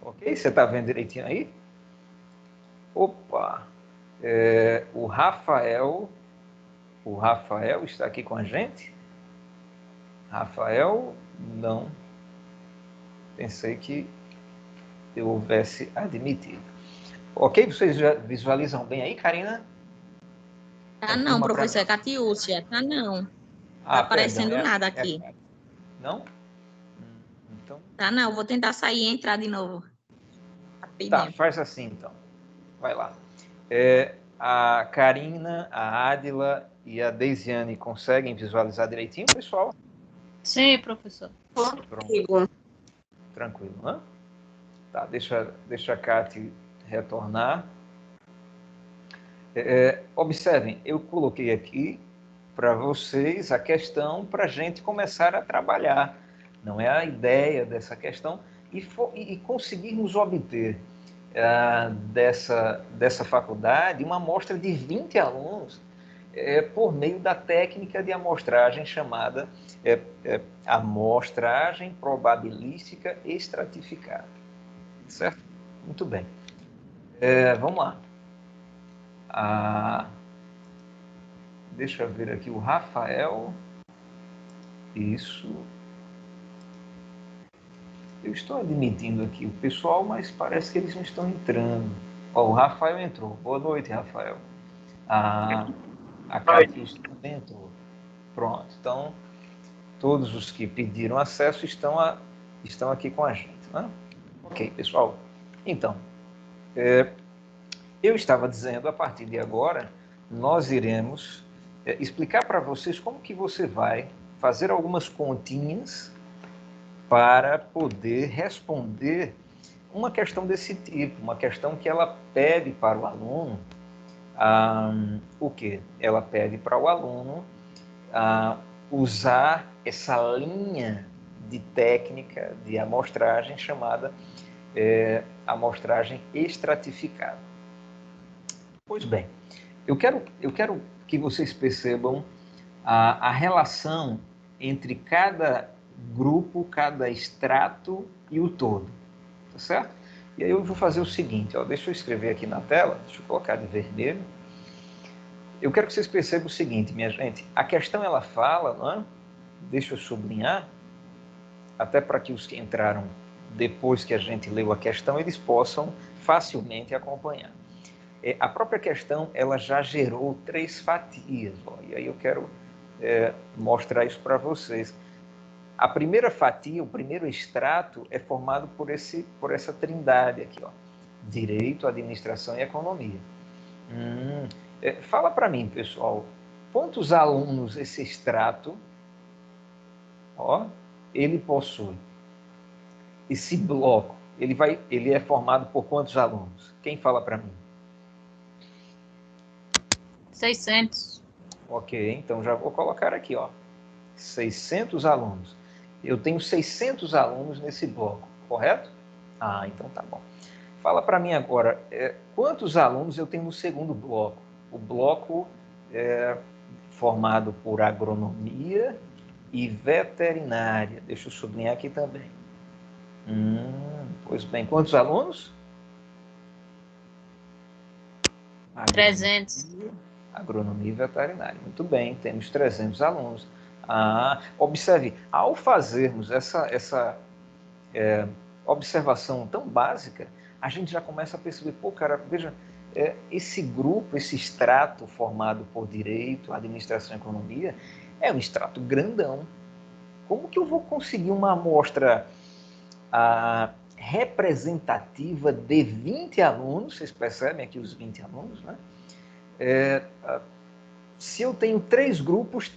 Ok? Você está vendo direitinho aí? Opa! O Rafael está aqui com a gente? Rafael, não. Pensei que eu houvesse admitido. Ok? Vocês já visualizam bem aí, Karina? Tá não, professor, é Catiúcia. Tá não. Tá aparecendo nada aqui. Não? Então... Tá não, vou tentar sair e entrar de novo. Rapidinho. Tá, faz assim então. Vai lá. A Karina, a Ádila e a Deisiane conseguem visualizar direitinho, pessoal? Sim, professor. Pronto. tranquilo, né? Tá, deixa a Cátia retornar. Observem, eu coloquei aqui para vocês a questão para a gente começar a trabalhar. Não é a ideia dessa questão e conseguirmos obter dessa faculdade uma amostra de 20 alunos por meio da técnica de amostragem chamada amostragem probabilística estratificada. Certo? Muito bem. Vamos lá. Deixa eu ver aqui o Rafael. Isso. Eu estou admitindo aqui o pessoal, mas parece que eles não estão entrando. O Rafael entrou. Boa noite, Rafael. A Cátia também entrou. Pronto. Então, todos os que pediram acesso estão aqui com a gente. Né? Ok, pessoal. Então, eu estava dizendo, a partir de agora, nós iremos explicar para vocês como que você vai fazer algumas continhas para poder responder uma questão desse tipo, uma questão que ela pede para o aluno, o quê? Ela pede para o aluno usar essa linha de técnica de amostragem chamada amostragem estratificada. Pois bem, eu quero que vocês percebam a relação entre cada grupo, cada extrato e o todo, tá certo? E aí eu vou fazer o seguinte, deixa eu escrever aqui na tela, deixa eu colocar de vermelho. Eu quero que vocês percebam o seguinte, minha gente, a questão ela fala, não é? Deixa eu sublinhar, até para que os que entraram depois que a gente leu a questão, eles possam facilmente acompanhar. A própria questão, ela já gerou 3 fatias, e aí eu quero mostrar isso para vocês. A primeira fatia, o primeiro extrato, é formado por essa trindade aqui, direito, administração e economia. Fala para mim, pessoal, quantos alunos esse extrato, ele possui? Esse bloco, ele é formado por quantos alunos? Quem fala para mim? 600. Ok, então já vou colocar aqui, 600 alunos. Eu tenho 600 alunos nesse bloco, correto? Então tá bom. Fala para mim agora, quantos alunos eu tenho no segundo bloco? O bloco formado por agronomia e veterinária. Deixa eu sublinhar aqui também. Pois bem, quantos alunos? 300. Agronomia e veterinária. Muito bem, temos 300 alunos. Observe, ao fazermos essa observação tão básica, a gente já começa a perceber, veja, esse grupo, esse extrato formado por direito, administração e economia, é um extrato grandão. Como que eu vou conseguir uma amostra representativa de 20 alunos? Vocês percebem aqui os 20 alunos, né? Se eu tenho 3 grupos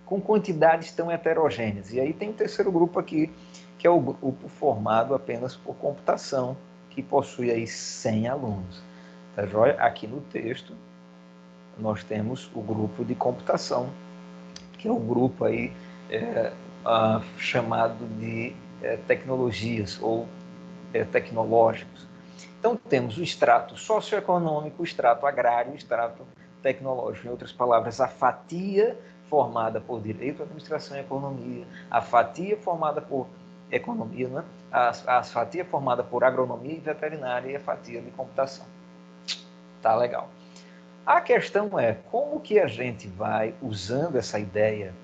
com quantidades tão heterogêneas, e aí tem o terceiro grupo aqui, que é o grupo formado apenas por computação, que possui aí 100 alunos. Tá joia? Aqui no texto, nós temos o grupo de computação, que é o grupo aí chamado de tecnologias ou tecnológicos. Então, temos o extrato socioeconômico, o extrato agrário, o extrato tecnológico. Em outras palavras, a fatia formada por direito, administração e economia, a fatia formada por economia, né? a fatia formada por agronomia e veterinária e a fatia de computação. Tá legal. A questão é como que a gente vai, usando essa ideia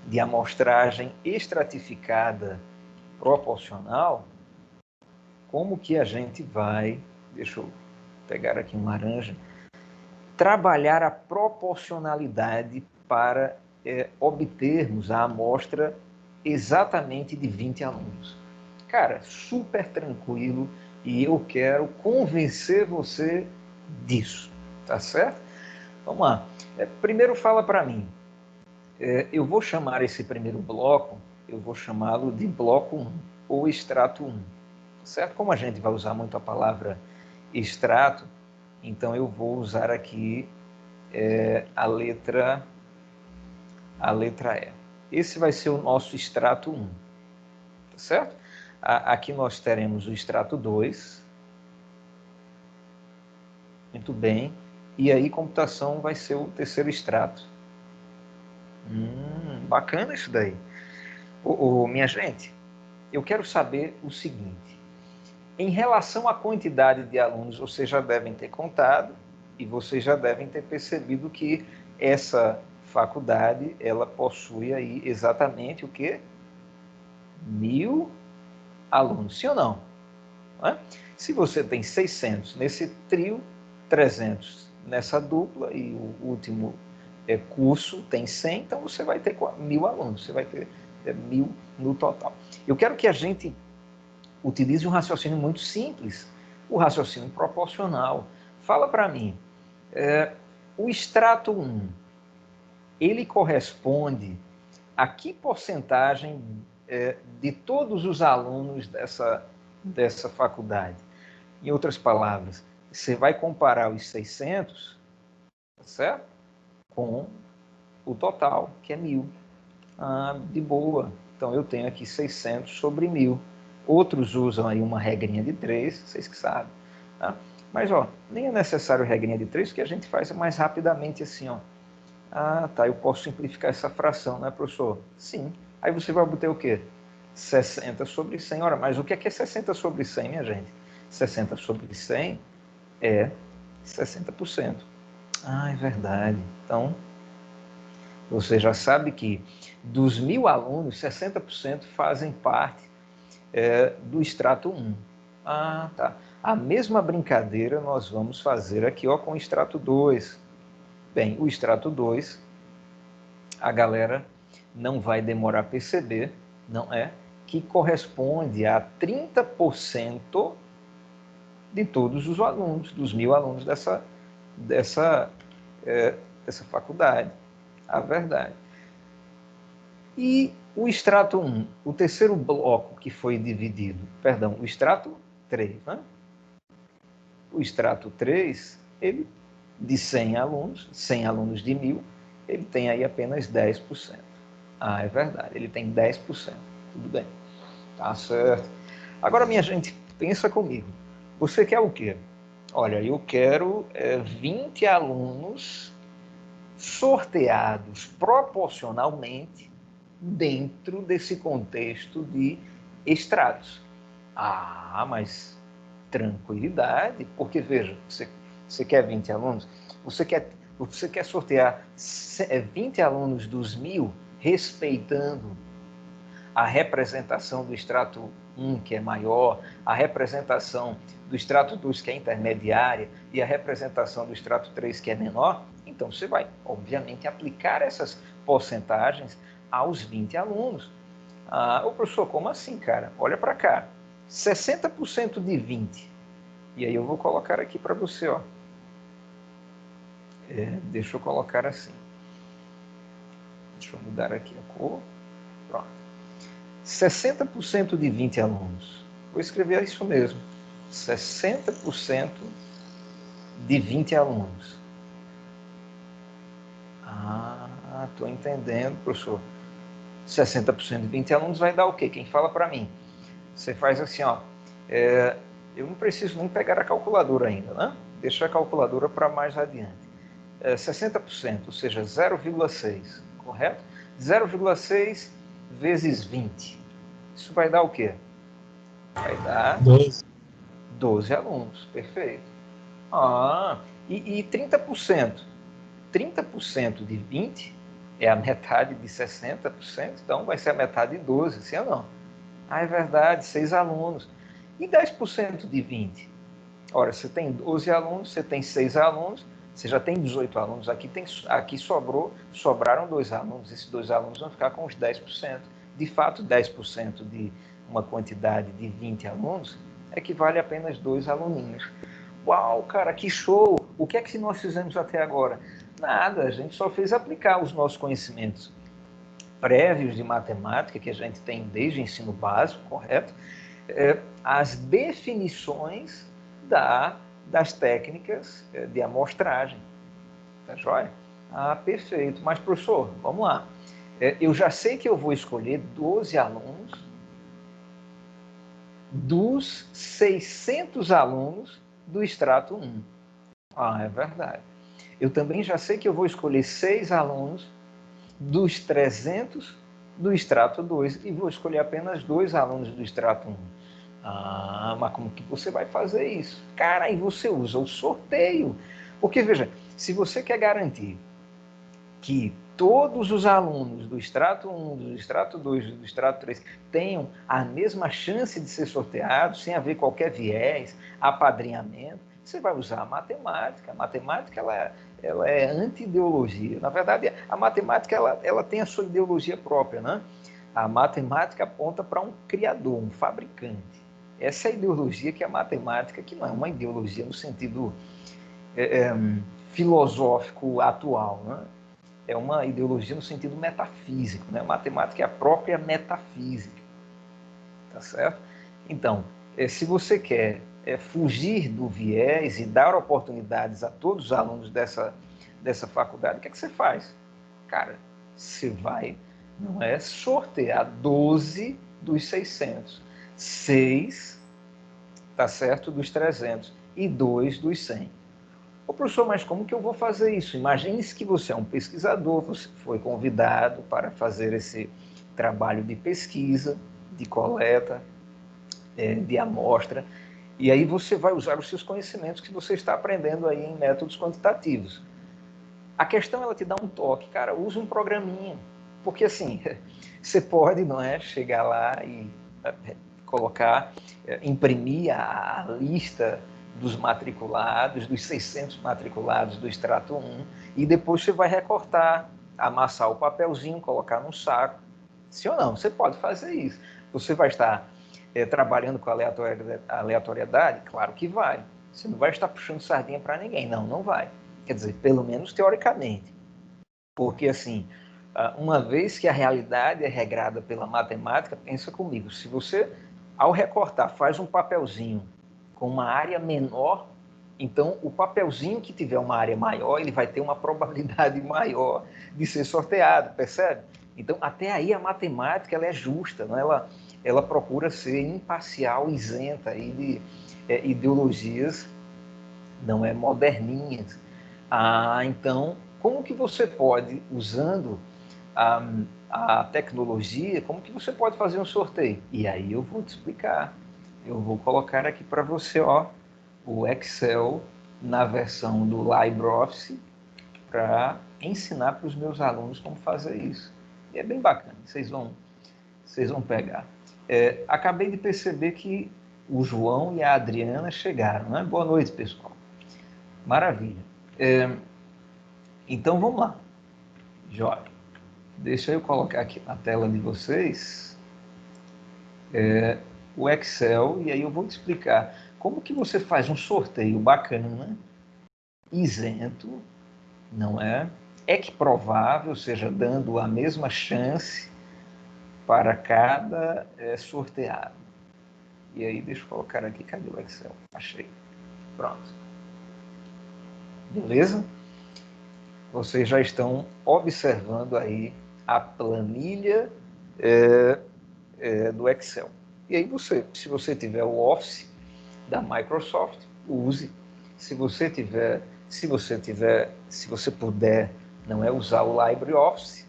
de amostragem estratificada proporcional, como que a gente vai, deixa eu pegar aqui um laranja, trabalhar a proporcionalidade para obtermos a amostra exatamente de 20 alunos. Cara, super tranquilo e eu quero convencer você disso, tá certo? Vamos lá. Primeiro fala para mim. Eu vou chamar esse primeiro bloco eu vou chamá-lo de bloco 1 ou extrato 1. Certo? Como a gente vai usar muito a palavra extrato, então eu vou usar aqui a letra E. Esse vai ser o nosso extrato 1. Tá certo? Aqui nós teremos o extrato 2. Muito bem. E aí computação vai ser o terceiro extrato. Bacana isso daí. Minha gente, eu quero saber o seguinte. Em relação à quantidade de alunos, vocês já devem ter contado e vocês já devem ter percebido que essa faculdade, ela possui aí exatamente o quê? 1.000 alunos, sim ou não? Se você tem 600 nesse trio, 300 nessa dupla e o último curso tem 100, então você vai ter 1.000 alunos, você vai ter 1.000 no total. Eu quero que a gente utilize um raciocínio muito simples, o raciocínio proporcional. Fala para mim, o extrato 1, ele corresponde a que porcentagem de todos os alunos dessa faculdade? Em outras palavras, você vai comparar os 600, certo? Com o total, que é 1.000. De boa. Então, eu tenho aqui 600 sobre 1.000. Outros usam aí uma regrinha de 3, vocês que sabem. Tá? Mas, nem é necessário regrinha de 3, porque a gente faz mais rapidamente assim, tá, eu posso simplificar essa fração, né, professor? Sim. Aí você vai obter o quê? 60 sobre 100. Ora, mas o que é 60 sobre 100, minha gente? 60 sobre 100 é 60%. É verdade. Então, você já sabe que dos 1.000 alunos, 60% fazem parte do extrato 1. Tá. A mesma brincadeira nós vamos fazer aqui com o extrato 2. Bem, o extrato 2, a galera não vai demorar a perceber, não é? Que corresponde a 30% de todos os alunos, dos 1.000 alunos dessa faculdade. A verdade. E o extrato 1, o terceiro bloco que foi dividido, perdão, o extrato 3, né? O extrato 3, ele, de 100 alunos de 1.000, ele tem aí apenas 10%. É verdade, ele tem 10%. Tudo bem. Tá certo. Agora, minha gente, pensa comigo. Você quer o quê? Olha, eu quero 20 alunos sorteados proporcionalmente dentro desse contexto de extratos. Mas tranquilidade, porque veja, você quer 20 alunos, você quer sortear 20 alunos dos 1.000, respeitando a representação do extrato 1, que é maior, a representação do extrato 2, que é intermediária, e a representação do extrato 3, que é menor. Então, você vai, obviamente, aplicar essas porcentagens aos 20 alunos. Professor, como assim, cara? Olha para cá. 60% de 20. E aí eu vou colocar aqui para você, deixa eu colocar assim. Deixa eu mudar aqui a cor. Pronto. 60% de 20 alunos. Vou escrever isso mesmo. 60% de 20 alunos. Estou entendendo, professor. 60% de 20 alunos vai dar o quê? Quem fala para mim? Você faz assim, eu não preciso nem pegar a calculadora ainda, né? Deixa a calculadora para mais adiante. 60%, ou seja, 0,6, correto? 0,6 vezes 20. Isso vai dar o quê? Vai dar 12 alunos, perfeito. E 30%? 30% de 20 é a metade de 60%, então vai ser a metade de 12, sim ou não? É verdade, 6 alunos. E 10% de 20? Ora, você tem 12 alunos, você tem 6 alunos, você já tem 18 alunos. Aqui sobraram 2 alunos. Esses 2 alunos vão ficar com os 10%. De fato, 10% de uma quantidade de 20 alunos equivale a apenas 2 aluninhos. Uau, cara, que show! O que é que nós fizemos até agora? Nada, a gente só fez aplicar os nossos conhecimentos. prévios de matemática, que a gente tem desde o ensino básico, correto? As definições das técnicas de amostragem. Tá joia? Ah, perfeito. Mas, professor, vamos lá. Eu já sei que eu vou escolher 12 alunos dos 600 alunos do extrato 1. Ah, é verdade. Eu também já sei que eu vou escolher 6 alunos dos 300 do extrato 2 e vou escolher apenas 2 alunos do extrato 1. Ah, mas como que você vai fazer isso? Cara, aí você usa o sorteio. Porque, veja, se você quer garantir que todos os alunos do extrato 1, do extrato 2, do extrato 3 tenham a mesma chance de ser sorteados, sem haver qualquer viés, apadrinhamento, você vai usar a matemática. A matemática ela é anti-ideologia. Na verdade, a matemática ela tem a sua ideologia própria, né? A matemática aponta para um criador, um fabricante. Essa é a ideologia que é a matemática, que não é uma ideologia no sentido filosófico atual, né? É uma ideologia no sentido metafísico, né? A matemática é a própria metafísica, tá certo? Então, se você quer fugir do viés e dar oportunidades a todos os alunos dessa faculdade, o que é que você faz? Cara, você vai, não é, sortear 12 dos 600, 6, tá certo, dos 300 e 2 dos 100. Ô, professor, mas como que eu vou fazer isso? Imagine-se que você é um pesquisador, você foi convidado para fazer esse trabalho de pesquisa, de coleta, de amostra, e aí você vai usar os seus conhecimentos que você está aprendendo aí em métodos quantitativos. A questão, ela te dá um toque, cara, usa um programinha, porque assim, você pode, não é, chegar lá e colocar, imprimir a lista dos matriculados, dos 600 matriculados do extrato 1, e depois você vai recortar, amassar o papelzinho, colocar num saco. Sim ou não? Você pode fazer isso. Você vai estar trabalhando com aleatoriedade? Claro que vai. Você não vai estar puxando sardinha para ninguém. Não, não vai. Quer dizer, pelo menos teoricamente. Porque, assim, uma vez que a realidade é regrada pela matemática, pensa comigo, se você, ao recortar, faz um papelzinho com uma área menor, então o papelzinho que tiver uma área maior, ele vai ter uma probabilidade maior de ser sorteado, percebe? Então, até aí a matemática ela é justa, não? Ela procura ser imparcial, isenta aí de ideologias, não é, moderninhas. Então, como que você pode, usando a tecnologia, como que você pode fazer um sorteio? E aí eu vou te explicar. Eu vou colocar aqui para você, ó, o Excel na versão do LibreOffice para ensinar para os meus alunos como fazer isso. E é bem bacana, vocês vão pegar. Acabei de perceber que o João e a Adriana chegaram, né? Boa noite, pessoal. Maravilha. Então, vamos lá. Jóia. Deixa eu colocar aqui na tela de vocês o Excel, e aí eu vou te explicar como que você faz um sorteio bacana, isento, não é? Equiprovável, ou seja, dando a mesma chance para cada sorteado. E aí, deixa eu colocar aqui, cadê o Excel? Achei. Pronto. Beleza? Vocês já estão observando aí a planilha do Excel. E aí você, se você tiver o Office da Microsoft, use. Se você puder, não é, usar o LibreOffice,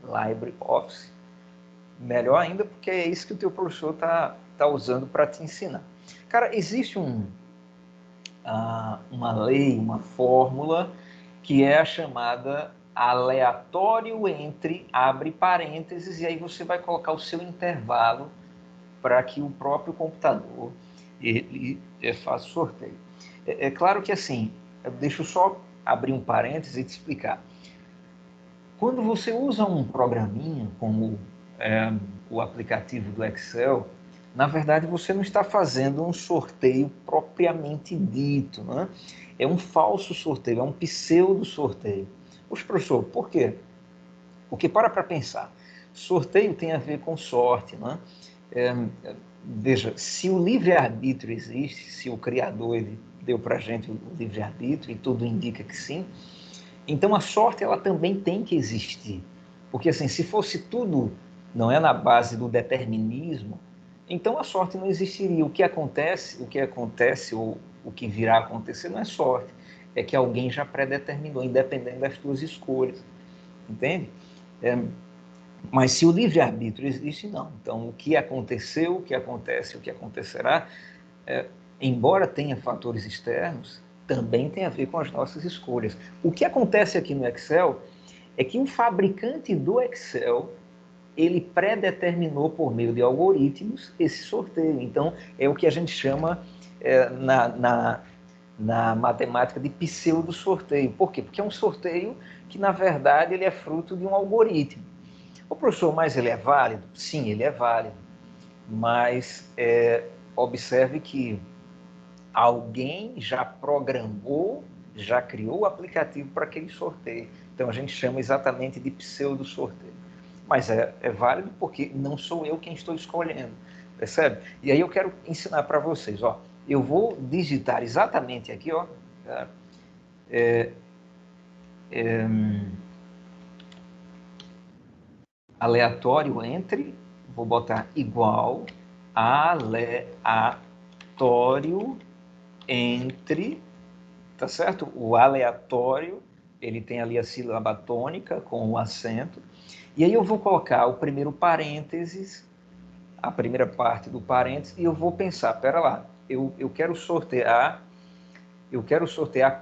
LibreOffice, melhor ainda, porque é isso que o teu professor tá usando para te ensinar. Cara, existe uma lei, uma fórmula, que é a chamada aleatório entre, abre parênteses, e aí você vai colocar o seu intervalo para que o próprio computador ele faça o sorteio. É claro que assim, deixa eu só abrir um parênteses e te explicar. Quando você usa um programinha como o aplicativo do Excel, na verdade você não está fazendo um sorteio propriamente dito, né? É um falso sorteio, é um pseudo sorteio. Poxa, professor, por quê? Porque para pensar, sorteio tem a ver com sorte, né? Veja, se o livre-arbítrio existe, se o Criador ele deu para a gente o livre-arbítrio, e tudo indica que sim, então a sorte ela também tem que existir. Porque assim, se fosse tudo, não é na base do determinismo, então a sorte não existiria. O que acontece ou o que virá a acontecer não é sorte, é que alguém já predeterminou, independente das tuas escolhas, entende? Mas se o livre-arbítrio existe, não. Então, o que aconteceu, o que acontece, o que acontecerá, embora tenha fatores externos, também tem a ver com as nossas escolhas. O que acontece aqui no Excel é que o fabricante do Excel, ele predeterminou por meio de algoritmos esse sorteio. Então, é o que a gente chama na matemática de pseudo-sorteio. Por quê? Porque é um sorteio que, na verdade, ele é fruto de um algoritmo. O professor, mas ele é válido? Sim, ele é válido. Mas observe que alguém já programou, já criou o aplicativo para aquele sorteio. Então, a gente chama exatamente de pseudo-sorteio. Mas é válido porque não sou eu quem estou escolhendo, percebe? E aí eu quero ensinar para vocês, ó. Eu vou digitar exatamente aqui, ó. Aleatório entre, vou botar igual, aleatório entre, tá certo? O aleatório, ele tem ali a sílaba tônica com o acento, e aí eu vou colocar o primeiro parênteses, a primeira parte do parênteses, e eu vou pensar, pera lá, eu quero sortear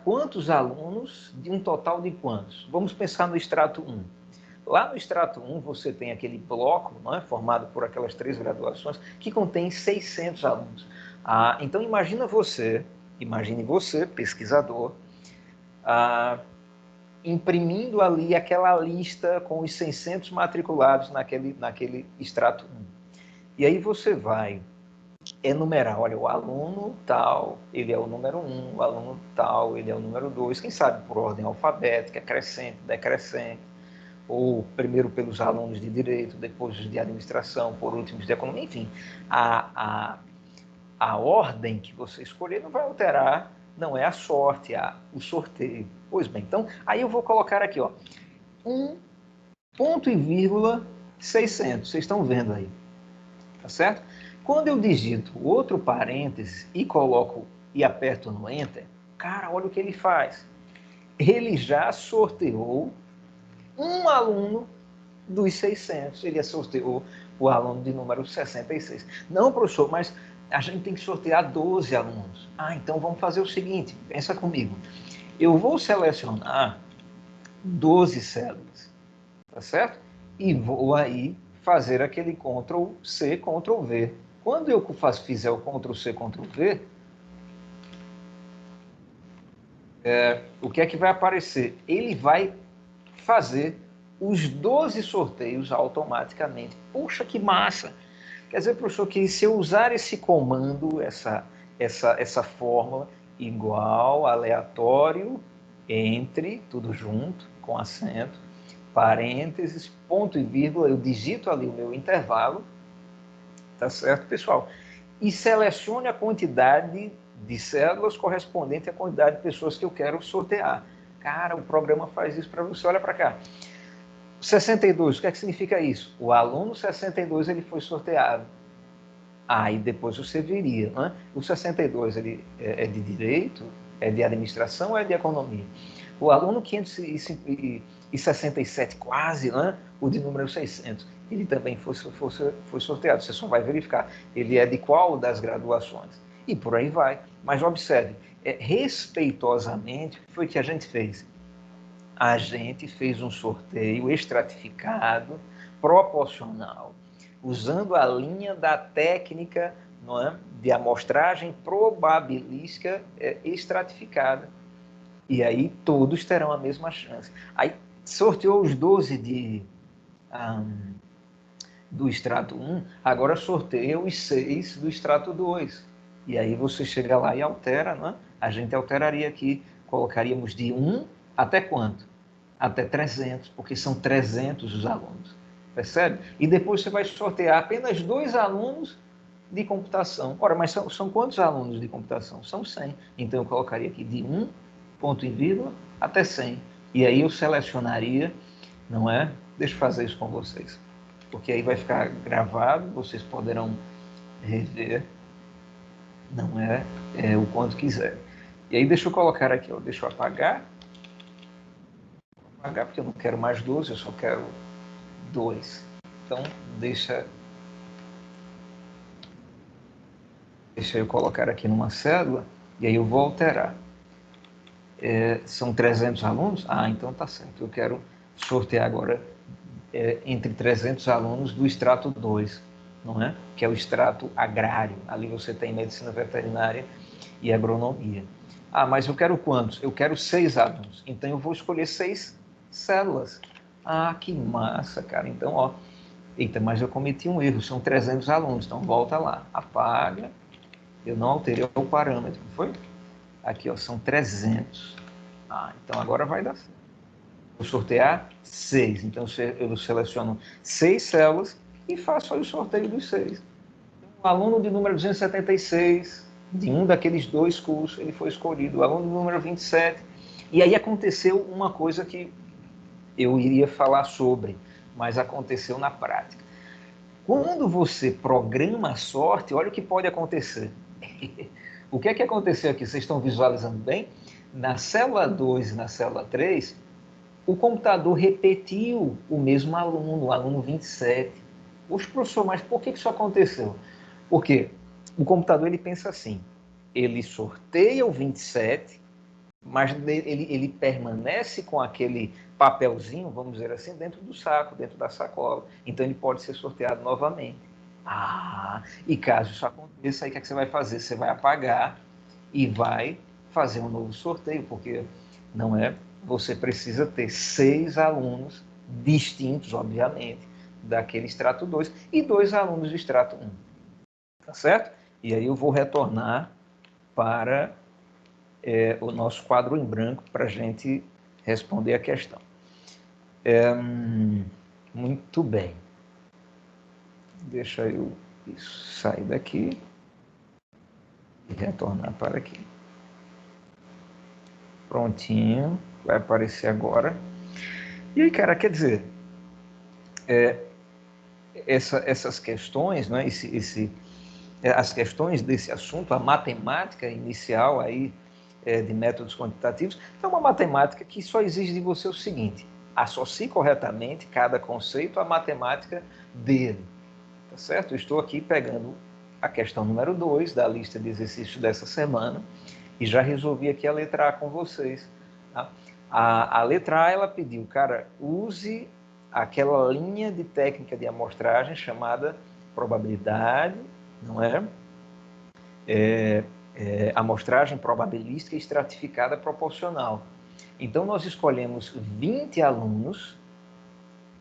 quantos alunos de um total de quantos? Vamos pensar no extrato 1. Lá no extrato 1 você tem aquele bloco, não é, formado por aquelas 3 graduações, que contém 600 alunos. Então imagine você, pesquisador, imprimindo ali aquela lista com os 600 matriculados naquele extrato 1. E aí você vai enumerar, olha, o aluno tal, ele é o número 1, o aluno tal, ele é o número 2, quem sabe por ordem alfabética, crescente, decrescente, ou primeiro pelos alunos de direito, depois de administração, por último de economia, enfim. A ordem que você escolher não vai alterar, não é a sorte, o sorteio. Pois bem, então, aí eu vou colocar aqui, ó, 1 ponto e vírgula 600, vocês estão vendo aí, tá certo? Quando eu digito outro parêntese e coloco e aperto no Enter, cara, olha o que ele faz. Ele já sorteou um aluno dos 600, ele sorteou o aluno de número 66. Não, professor, mas a gente tem que sortear 12 alunos. Então vamos fazer o seguinte, pensa comigo. Eu vou selecionar 12 células, tá certo? E vou aí fazer aquele Ctrl+C, Ctrl+V. Quando eu fizer o Ctrl+C, Ctrl+V, o que é que vai aparecer? Ele vai fazer os 12 sorteios automaticamente. Puxa, que massa! Quer dizer, professor, que se eu usar esse comando, essa fórmula, igual, aleatório, entre, tudo junto, com acento, parênteses, ponto e vírgula, eu digito ali o meu intervalo, tá certo, pessoal? E selecione a quantidade de células correspondente à quantidade de pessoas que eu quero sortear. Cara, o programa faz isso para você, olha para cá. 62, o que é que significa isso? O aluno 62 ele foi sorteado. E depois você veria, né? O 62 ele é de direito, é de administração ou é de economia? O aluno 567 quase, né? O de número 600, ele também foi sorteado. Você só vai verificar, ele é de qual das graduações? E por aí vai. Mas observe, respeitosamente, foi o que a gente fez. A gente fez um sorteio estratificado, proporcional, usando a linha da técnica, não é, de amostragem probabilística estratificada. E aí todos terão a mesma chance. Aí sorteou os 12 do extrato 1, agora sorteia os 6 do extrato 2. E aí você chega lá e altera, não é? A gente alteraria aqui, colocaríamos de 1 até quanto? Até 300, porque são 300 os alunos. percebe? E depois você vai sortear apenas 2 alunos de computação. Ora, mas são quantos alunos de computação? São 100. Então eu colocaria aqui de 1, ponto e vírgula, até 100. E aí eu selecionaria, não é? Deixa eu fazer isso com vocês. Porque aí vai ficar gravado, vocês poderão rever, não é? O quanto quiser. E aí deixa eu colocar aqui, ó, deixa eu apagar. Vou apagar porque eu não quero mais 12, eu só quero 2. Então, deixa eu colocar aqui numa cédula e aí eu vou alterar. São 300 alunos? Ah, então tá certo. Eu quero sortear agora entre 300 alunos do extrato 2, não é? Que é o extrato agrário. Ali você tem medicina veterinária e agronomia. Ah, mas eu quero quantos? Eu quero 6 alunos. Então eu vou escolher 6 células. Ah, que massa, cara. Então, ó, eita, mas eu cometi um erro, são 300 alunos. Então volta lá, apaga. Eu não alterei o parâmetro, não foi? Aqui, ó, são 300. Ah, então agora vai dar certo. Vou sortear 6. Então eu seleciono 6 células e faço aí o sorteio dos 6. O aluno de número 276, de um daqueles 2 cursos, ele foi escolhido. O aluno de número 27. E aí aconteceu uma coisa que eu iria falar sobre, mas aconteceu na prática. Quando você programa a sorte, olha o que pode acontecer. O que é que aconteceu aqui? Vocês estão visualizando bem? Na célula 2 e na célula 3, o computador repetiu o mesmo aluno, o aluno 27. Poxa, professor, mas por que isso aconteceu? Porque o computador ele pensa assim, ele sorteia o 27, mas ele permanece com aquele papelzinho, vamos dizer assim, dentro do saco, dentro da sacola. Então ele pode ser sorteado novamente. Ah, e caso isso aconteça, aí o que é que você vai fazer? Você vai apagar e vai fazer um novo sorteio, porque não é? Você precisa ter 6 alunos distintos, obviamente, daquele extrato 2 e 2 alunos do extrato 1. Tá certo? E aí eu vou retornar para o nosso quadro em branco para a gente responder a questão. Muito bem. Deixa eu sair daqui e retornar para aqui. Prontinho, vai aparecer agora. E aí, cara, quer dizer, essas questões, né, as questões desse assunto, a matemática inicial aí de métodos quantitativos, é uma matemática que só exige de você o seguinte: associe corretamente cada conceito à matemática dele. Tá certo? Eu estou aqui pegando a questão número 2 da lista de exercícios dessa semana e já resolvi aqui a letra A com vocês. Tá? A letra A, ela pediu, cara, use aquela linha de técnica de amostragem chamada probabilidade, não é? Amostragem probabilística estratificada proporcional. Então, nós escolhemos 20 alunos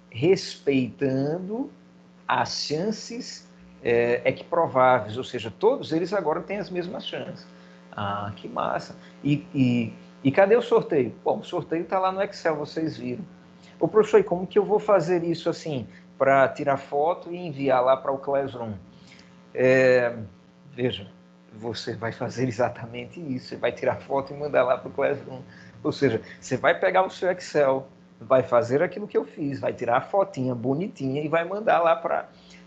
respeitando as chances equiprováveis, ou seja, todos eles agora têm as mesmas chances. Ah, que massa! E cadê o sorteio? Bom, o sorteio está lá no Excel, vocês viram. Ô, professor, e como que eu vou fazer isso assim, para tirar foto e enviar lá para o Classroom? Veja, você vai fazer exatamente isso, você vai tirar foto e mandar lá para o Classroom. Ou seja, você vai pegar o seu Excel, vai fazer aquilo que eu fiz, vai tirar a fotinha bonitinha e vai mandar lá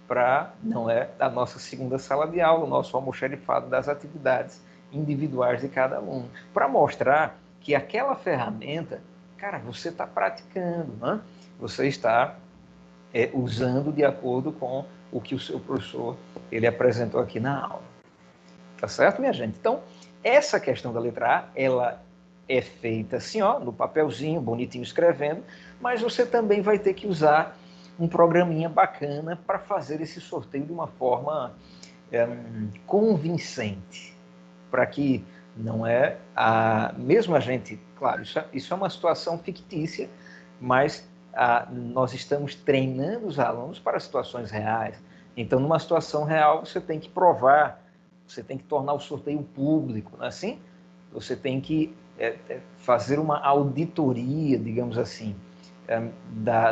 para não é, a nossa segunda sala de aula, o nosso almoxarifado das atividades individuais de cada aluno, para mostrar que aquela ferramenta, cara, você está praticando, né? Você está usando de acordo com o que o seu professor ele apresentou aqui na aula. Tá certo, minha gente? Então, essa questão da letra A, ela é feita assim, ó, no papelzinho, bonitinho escrevendo, mas você também vai ter que usar um programinha bacana para fazer esse sorteio de uma forma convincente, para que não é mesmo a gente, claro, isso é uma situação fictícia, mas nós estamos treinando os alunos para situações reais. Então, numa situação real, você tem que provar, você tem que tornar o sorteio público, não é assim? Você tem que fazer uma auditoria, digamos assim,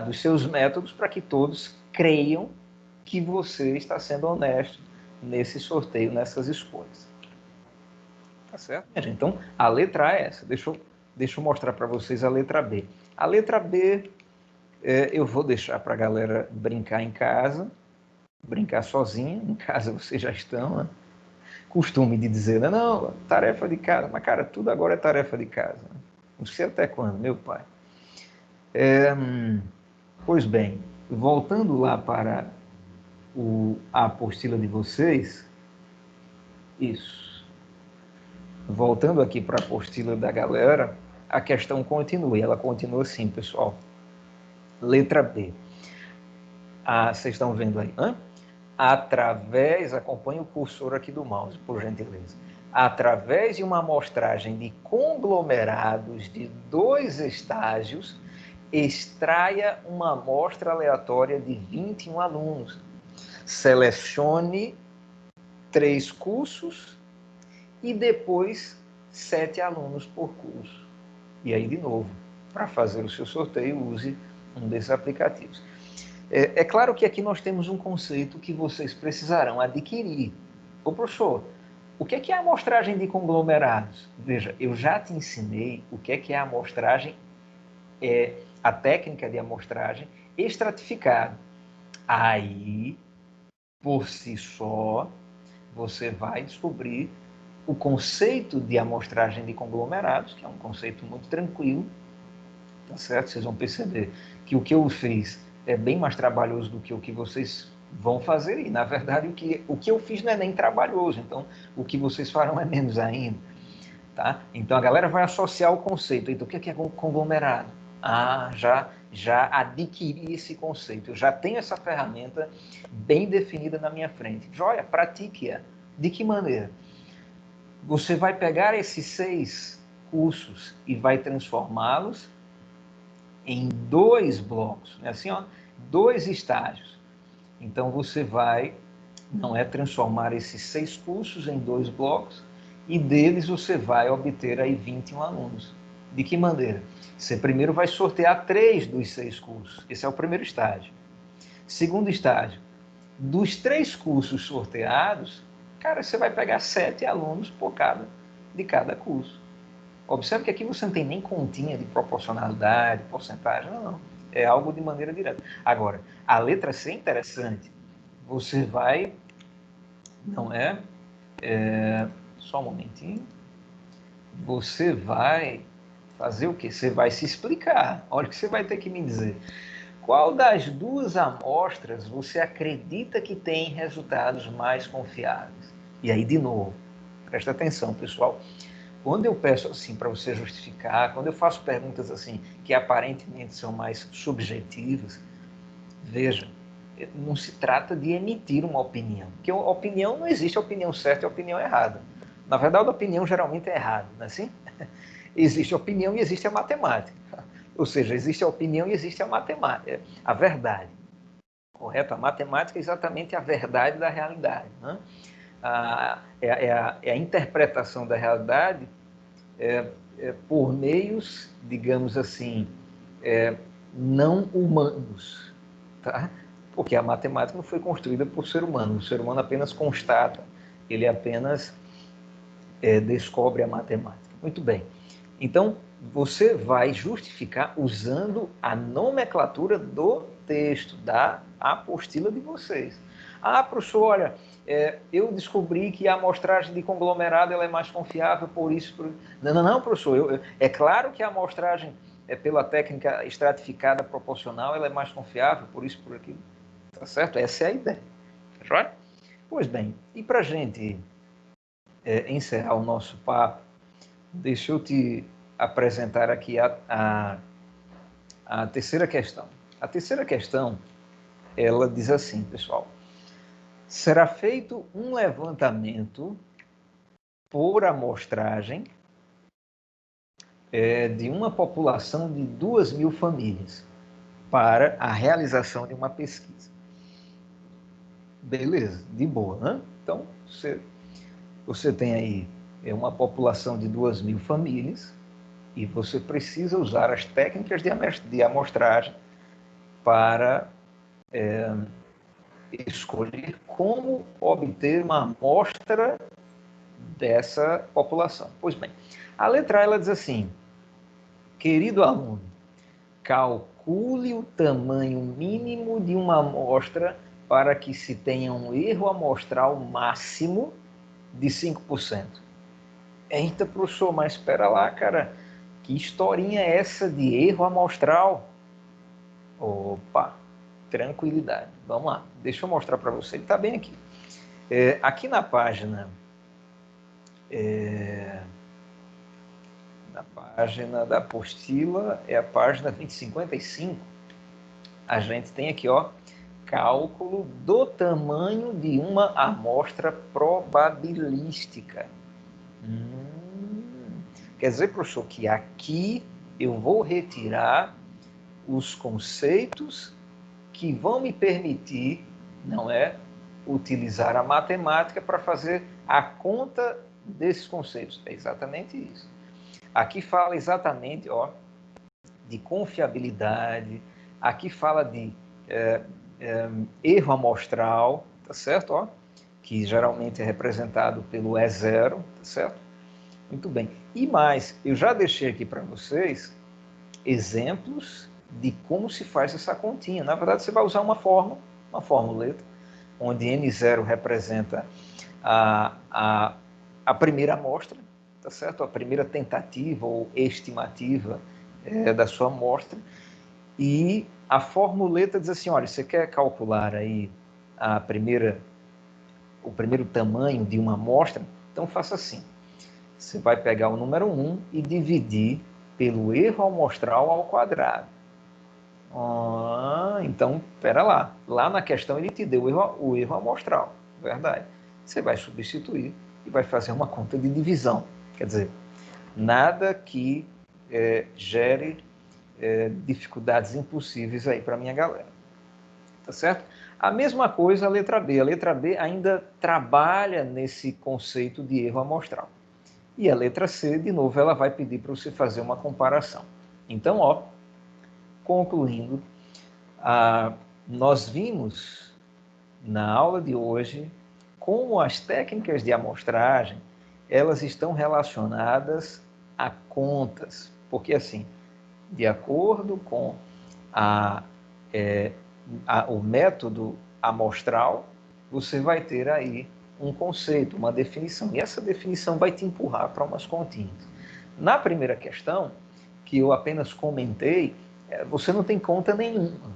dos seus métodos para que todos creiam que você está sendo honesto nesse sorteio, nessas escolhas. Tá certo? Então, a letra A é essa. Deixa eu mostrar para vocês a letra B. A letra B, eu vou deixar para a galera brincar em casa, brincar sozinha. Em casa vocês já estão, né? Costume de dizer, não, tarefa de casa. Mas, cara, tudo agora é tarefa de casa. Não sei até quando, meu pai. Pois bem, voltando lá para a apostila de vocês, isso. Voltando aqui para a apostila da galera, a questão continua, e ela continua assim, pessoal. Letra B. Vocês estão vendo aí, né? Acompanhe o cursor aqui do mouse, por gentileza. Através de uma amostragem de conglomerados de 2 estágios, extraia uma amostra aleatória de 21 alunos. Selecione 3 cursos e depois 7 alunos por curso. E aí, de novo, para fazer o seu sorteio, use um desses aplicativos. É claro que aqui nós temos um conceito que vocês precisarão adquirir. Ô, professor, o que é a amostragem de conglomerados? Veja, eu já te ensinei o que é a amostragem, a técnica de amostragem estratificada. Aí, por si só, você vai descobrir o conceito de amostragem de conglomerados, que é um conceito muito tranquilo, tá certo? Vocês vão perceber que o que eu fiz é bem mais trabalhoso do que o que vocês vão fazer, e, na verdade, o que eu fiz não é nem trabalhoso, então, o que vocês farão é menos ainda, tá? Então, a galera vai associar o conceito. Então, o que é conglomerado? Já adquiri esse conceito, eu já tenho essa ferramenta bem definida na minha frente. Joia, pratique-a. De que maneira? Você vai pegar esses 6 cursos e vai transformá-los em 2 blocos, né? Assim, ó, 2 estágios. Então, você vai, transformar esses 6 cursos em 2 blocos, e deles você vai obter aí 21 alunos. De que maneira? Você primeiro vai sortear 3 dos 6 cursos. Esse é o primeiro estágio. Segundo estágio, dos 3 cursos sorteados, cara, você vai pegar 7 alunos de cada curso. Observe que aqui você não tem nem continha de proporcionalidade, porcentagem, não. É algo de maneira direta. Agora, a letra C é interessante. Você vai, só um momentinho. Você vai fazer o quê? Você vai se explicar. Olha o que você vai ter que me dizer. Qual das 2 amostras você acredita que tem resultados mais confiáveis? E aí, de novo, presta atenção, pessoal. Quando eu peço assim para você justificar, quando eu faço perguntas assim que aparentemente são mais subjetivas, veja, não se trata de emitir uma opinião, porque a opinião não existe a opinião certa e a opinião errada. Na verdade, a opinião geralmente é errada, não é assim? Existe a opinião e existe a matemática. Ou seja, existe a opinião e existe a matemática, a verdade. Correto? A matemática é exatamente a verdade da realidade, né? É a interpretação da realidade por meios, digamos assim, não humanos, tá? Porque a matemática não foi construída por ser humano. O ser humano apenas constata, ele apenas descobre a matemática. Muito bem. Então, você vai justificar usando a nomenclatura do texto, da apostila de vocês. Professor, olha, eu descobri que a amostragem de conglomerado ela é mais confiável, por isso... Não, professor, é claro que a amostragem pela técnica estratificada proporcional ela é mais confiável, por isso, por aquilo. Tá certo? Essa é a ideia. Right? Pois bem, e para a gente encerrar o nosso papo, deixa eu te apresentar aqui a terceira questão. A terceira questão, ela diz assim, pessoal: será feito um levantamento por amostragem de uma população de 2.000 famílias para a realização de uma pesquisa. Beleza, de boa, né? Então, você tem aí uma população de 2.000 famílias e você precisa usar as técnicas de amostragem para escolher como obter uma amostra dessa população. Pois bem, a letra A, ela diz assim: querido aluno, calcule o tamanho mínimo de uma amostra para que se tenha um erro amostral máximo de 5%. Eita, professor, mas espera lá, cara, que historinha é essa de erro amostral? Opa, tranquilidade. Vamos lá, deixa eu mostrar para você. Ele está bem aqui. Aqui na página... na página da apostila, é a página 2055. A gente tem aqui, ó, cálculo do tamanho de uma amostra probabilística. Quer dizer, professor, que aqui eu vou retirar os conceitos que vão me permitir, não é, utilizar a matemática para fazer a conta desses conceitos. É exatamente isso. Aqui fala exatamente, ó, de confiabilidade, aqui fala de erro amostral, tá certo? Ó, que geralmente é representado pelo E0, tá certo? Muito bem. E mais, eu já deixei aqui para vocês exemplos de como se faz essa continha. Na verdade, você vai usar uma formuleta, onde N0 representa a primeira amostra, tá certo? A primeira tentativa ou estimativa da sua amostra. E a formuleta diz assim, olha, você quer calcular aí o primeiro tamanho de uma amostra? Então faça assim. Você vai pegar o número 1 e dividir pelo erro amostral ao quadrado. Então, espera lá. Lá na questão ele te deu o erro amostral, verdade. Você vai substituir e vai fazer uma conta de divisão. Quer dizer, nada que gere dificuldades impossíveis aí para a minha galera. Tá certo? A mesma coisa a letra B. A letra B ainda trabalha nesse conceito de erro amostral. E a letra C, de novo, ela vai pedir para você fazer uma comparação. Então, ó, concluindo, nós vimos na aula de hoje como as técnicas de amostragem, elas estão relacionadas a contas, porque assim, de acordo com o método amostral, você vai ter aí um conceito, uma definição, e essa definição vai te empurrar para umas continhas. Na primeira questão, que eu apenas comentei, você não tem conta nenhuma,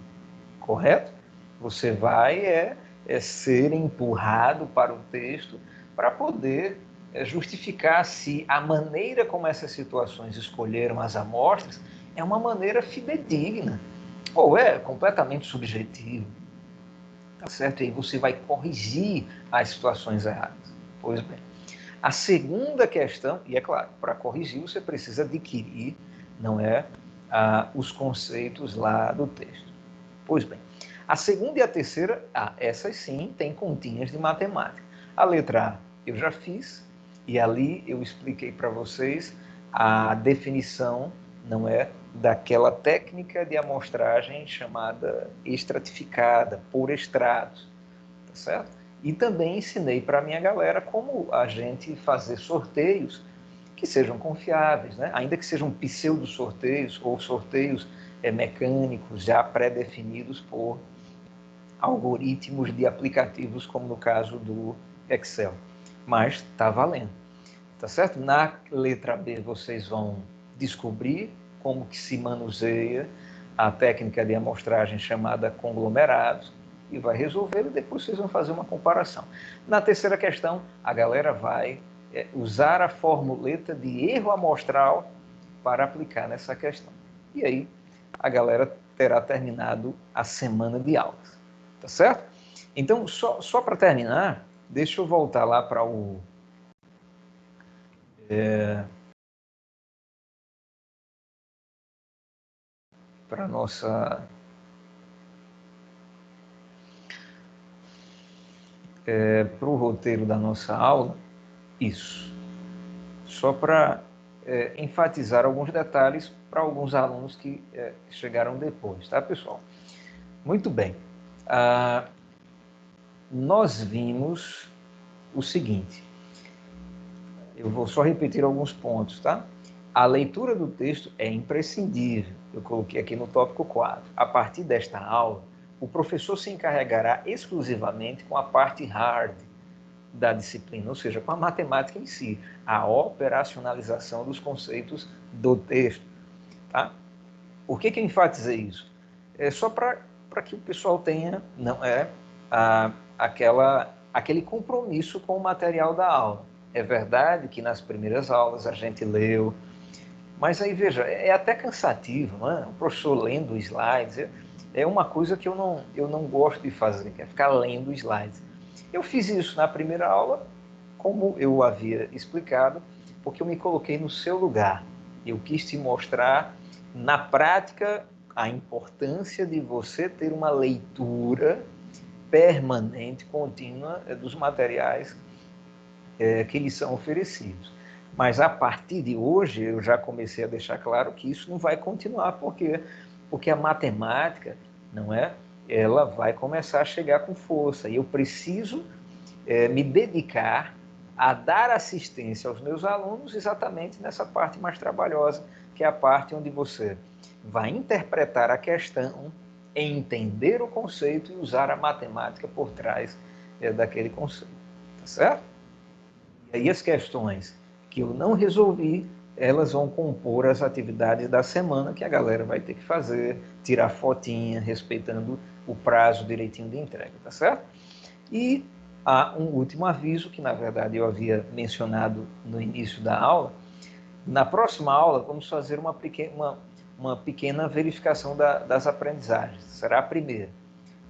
correto? Você vai ser empurrado para o texto para poder justificar se a maneira como essas situações escolheram as amostras é uma maneira fidedigna ou é completamente subjetiva. Tá certo? E aí você vai corrigir as situações erradas. Pois bem. A segunda questão, e é claro, para corrigir você precisa adquirir, não é, os conceitos lá do texto. Pois bem. A segunda e a terceira, essas sim, têm continhas de matemática. A letra A eu já fiz, e ali eu expliquei para vocês a definição, não é, daquela técnica de amostragem chamada estratificada, por estratos, tá certo? E também ensinei para a minha galera como a gente fazer sorteios que sejam confiáveis, né? Ainda que sejam pseudo-sorteios ou sorteios mecânicos já pré-definidos por algoritmos de aplicativos, como no caso do Excel. Mas está valendo, tá certo? Na letra B vocês vão descobrir como que se manuseia a técnica de amostragem chamada conglomerados e vai resolver e depois vocês vão fazer uma comparação. Na terceira questão, a galera vai usar a formuleta de erro amostral para aplicar nessa questão. E aí a galera terá terminado a semana de aulas. Tá certo? Então, só para terminar, deixa eu voltar lá para o... para a nossa... para o roteiro da nossa aula. Isso. Só para enfatizar alguns detalhes para alguns alunos que chegaram depois, tá, pessoal? Muito bem. Nós vimos o seguinte, eu vou só repetir alguns pontos, tá? A leitura do texto é imprescindível, eu coloquei aqui no tópico 4. A partir desta aula, o professor se encarregará exclusivamente com a parte hard da disciplina, ou seja, com a matemática em si, a operacionalização dos conceitos do texto, tá? Por que eu enfatizei isso? É só para que o pessoal tenha, não é, aquele compromisso com o material da aula. É verdade que nas primeiras aulas a gente leu, mas aí, veja, é até cansativo, não é? O professor lendo slides, é uma coisa que eu não gosto de fazer, que é ficar lendo slides. Eu fiz isso na primeira aula, como eu havia explicado, porque eu me coloquei no seu lugar. Eu quis te mostrar, na prática, a importância de você ter uma leitura permanente, contínua, dos materiais que lhes são oferecidos. Mas a partir de hoje, eu já comecei a deixar claro que isso não vai continuar, porque a matemática, não é? Ela vai começar a chegar com força. E eu preciso me dedicar a dar assistência aos meus alunos exatamente nessa parte mais trabalhosa, que é a parte onde você vai interpretar a questão, entender o conceito e usar a matemática por trás daquele conceito. Tá certo? E aí as questões que eu não resolvi, elas vão compor as atividades da semana que a galera vai ter que fazer, tirar fotinha, respeitando o prazo direitinho de entrega, tá certo? E há um último aviso, que na verdade eu havia mencionado no início da aula. Na próxima aula, vamos fazer uma pequena verificação das aprendizagens. Será a primeira.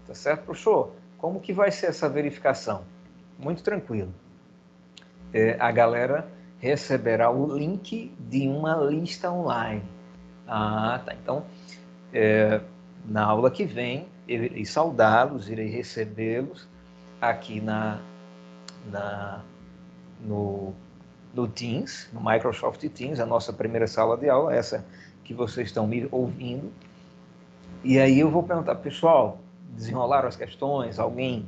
Tá certo, professor? Como que vai ser essa verificação? Muito tranquilo. A galera receberá o link de uma lista online. Tá. Então, na aula que vem, eu irei saudá-los, irei recebê-los aqui no Teams, no Microsoft Teams, a nossa primeira sala de aula, essa que vocês estão me ouvindo. E aí eu vou perguntar, pessoal, desenrolaram as questões? Alguém,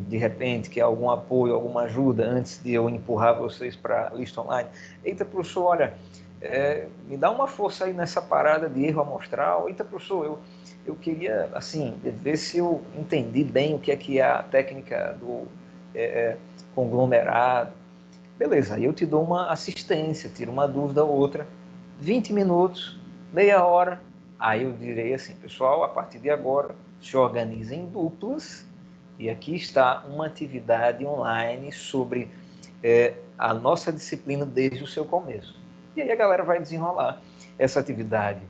de repente, quer algum apoio, alguma ajuda antes de eu empurrar vocês para a lista online? Eita, professor, olha, me dá uma força aí nessa parada de erro amostral. Eita, professor, eu queria, assim, ver se eu entendi bem o que é a técnica do conglomerado. Beleza, aí eu te dou uma assistência, tiro uma dúvida ou outra, 20 minutos, meia hora, aí eu direi assim, pessoal, a partir de agora, se organizem em duplas, e aqui está uma atividade online sobre a nossa disciplina desde o seu começo. E aí a galera vai desenrolar essa atividade.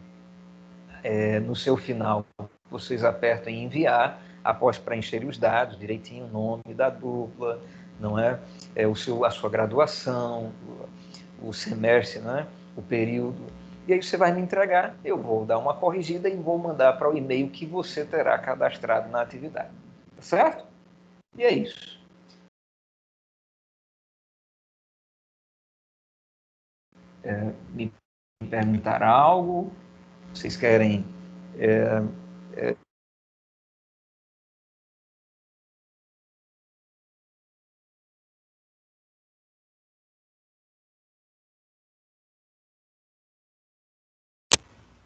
No seu final, vocês apertam em enviar, após preencherem os dados direitinho, o nome da dupla, não é? A sua graduação, o semestre, não é? O período. E aí você vai me entregar, eu vou dar uma corrigida e vou mandar para o e-mail que você terá cadastrado na atividade. Tá certo? E é isso. Me perguntar algo? Vocês querem...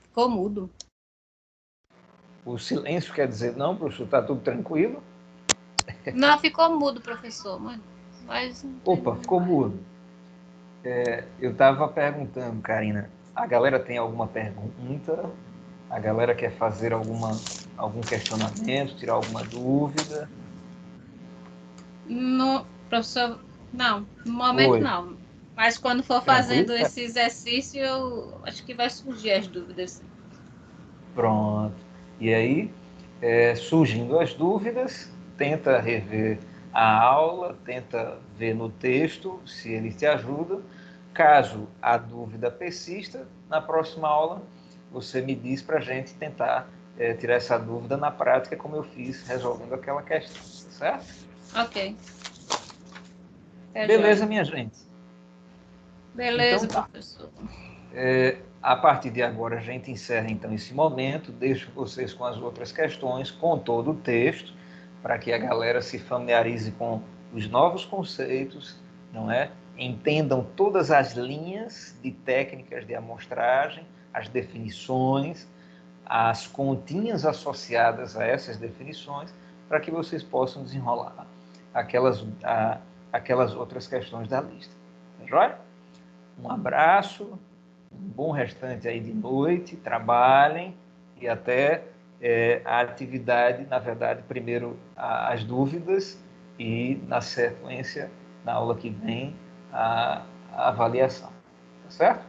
Ficou mudo. O silêncio quer dizer, não, professor, está tudo tranquilo? Não, ficou mudo, professor. Mas Opa, ficou mudo. Eu estava perguntando, Karina, a galera tem alguma pergunta? A galera quer fazer algum questionamento, tirar alguma dúvida? No, professor, não, no momento Oi. não. Mas quando for Tranquilo? fazendo esse exercício, eu acho que vai surgir as dúvidas. Pronto. E aí, surgindo as dúvidas, tenta rever a aula, tenta ver no texto se ele te ajuda. Caso a dúvida persista, na próxima aula você me diz para a gente tentar tirar essa dúvida na prática, como eu fiz resolvendo aquela questão, certo? Ok. Beleza, minha gente? Beleza, Então, tá. professor. A partir de agora, a gente encerra, então, esse momento. Deixo vocês com as outras questões, com todo o texto, para que a galera se familiarize com os novos conceitos, não é? Entendam todas as linhas de técnicas de amostragem, as definições, as continhas associadas a essas definições, para que vocês possam desenrolar aquelas outras questões da lista. Tá joia? Um abraço, um bom restante aí de noite, trabalhem e até a atividade, na verdade, primeiro as dúvidas e, na sequência, na aula que vem, a avaliação. Tá certo?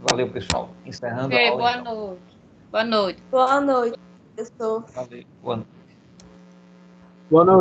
Valeu, pessoal. Encerrando a aula. Boa então. noite. Boa noite. Boa noite, professor. Valeu. Boa noite. Boa noite.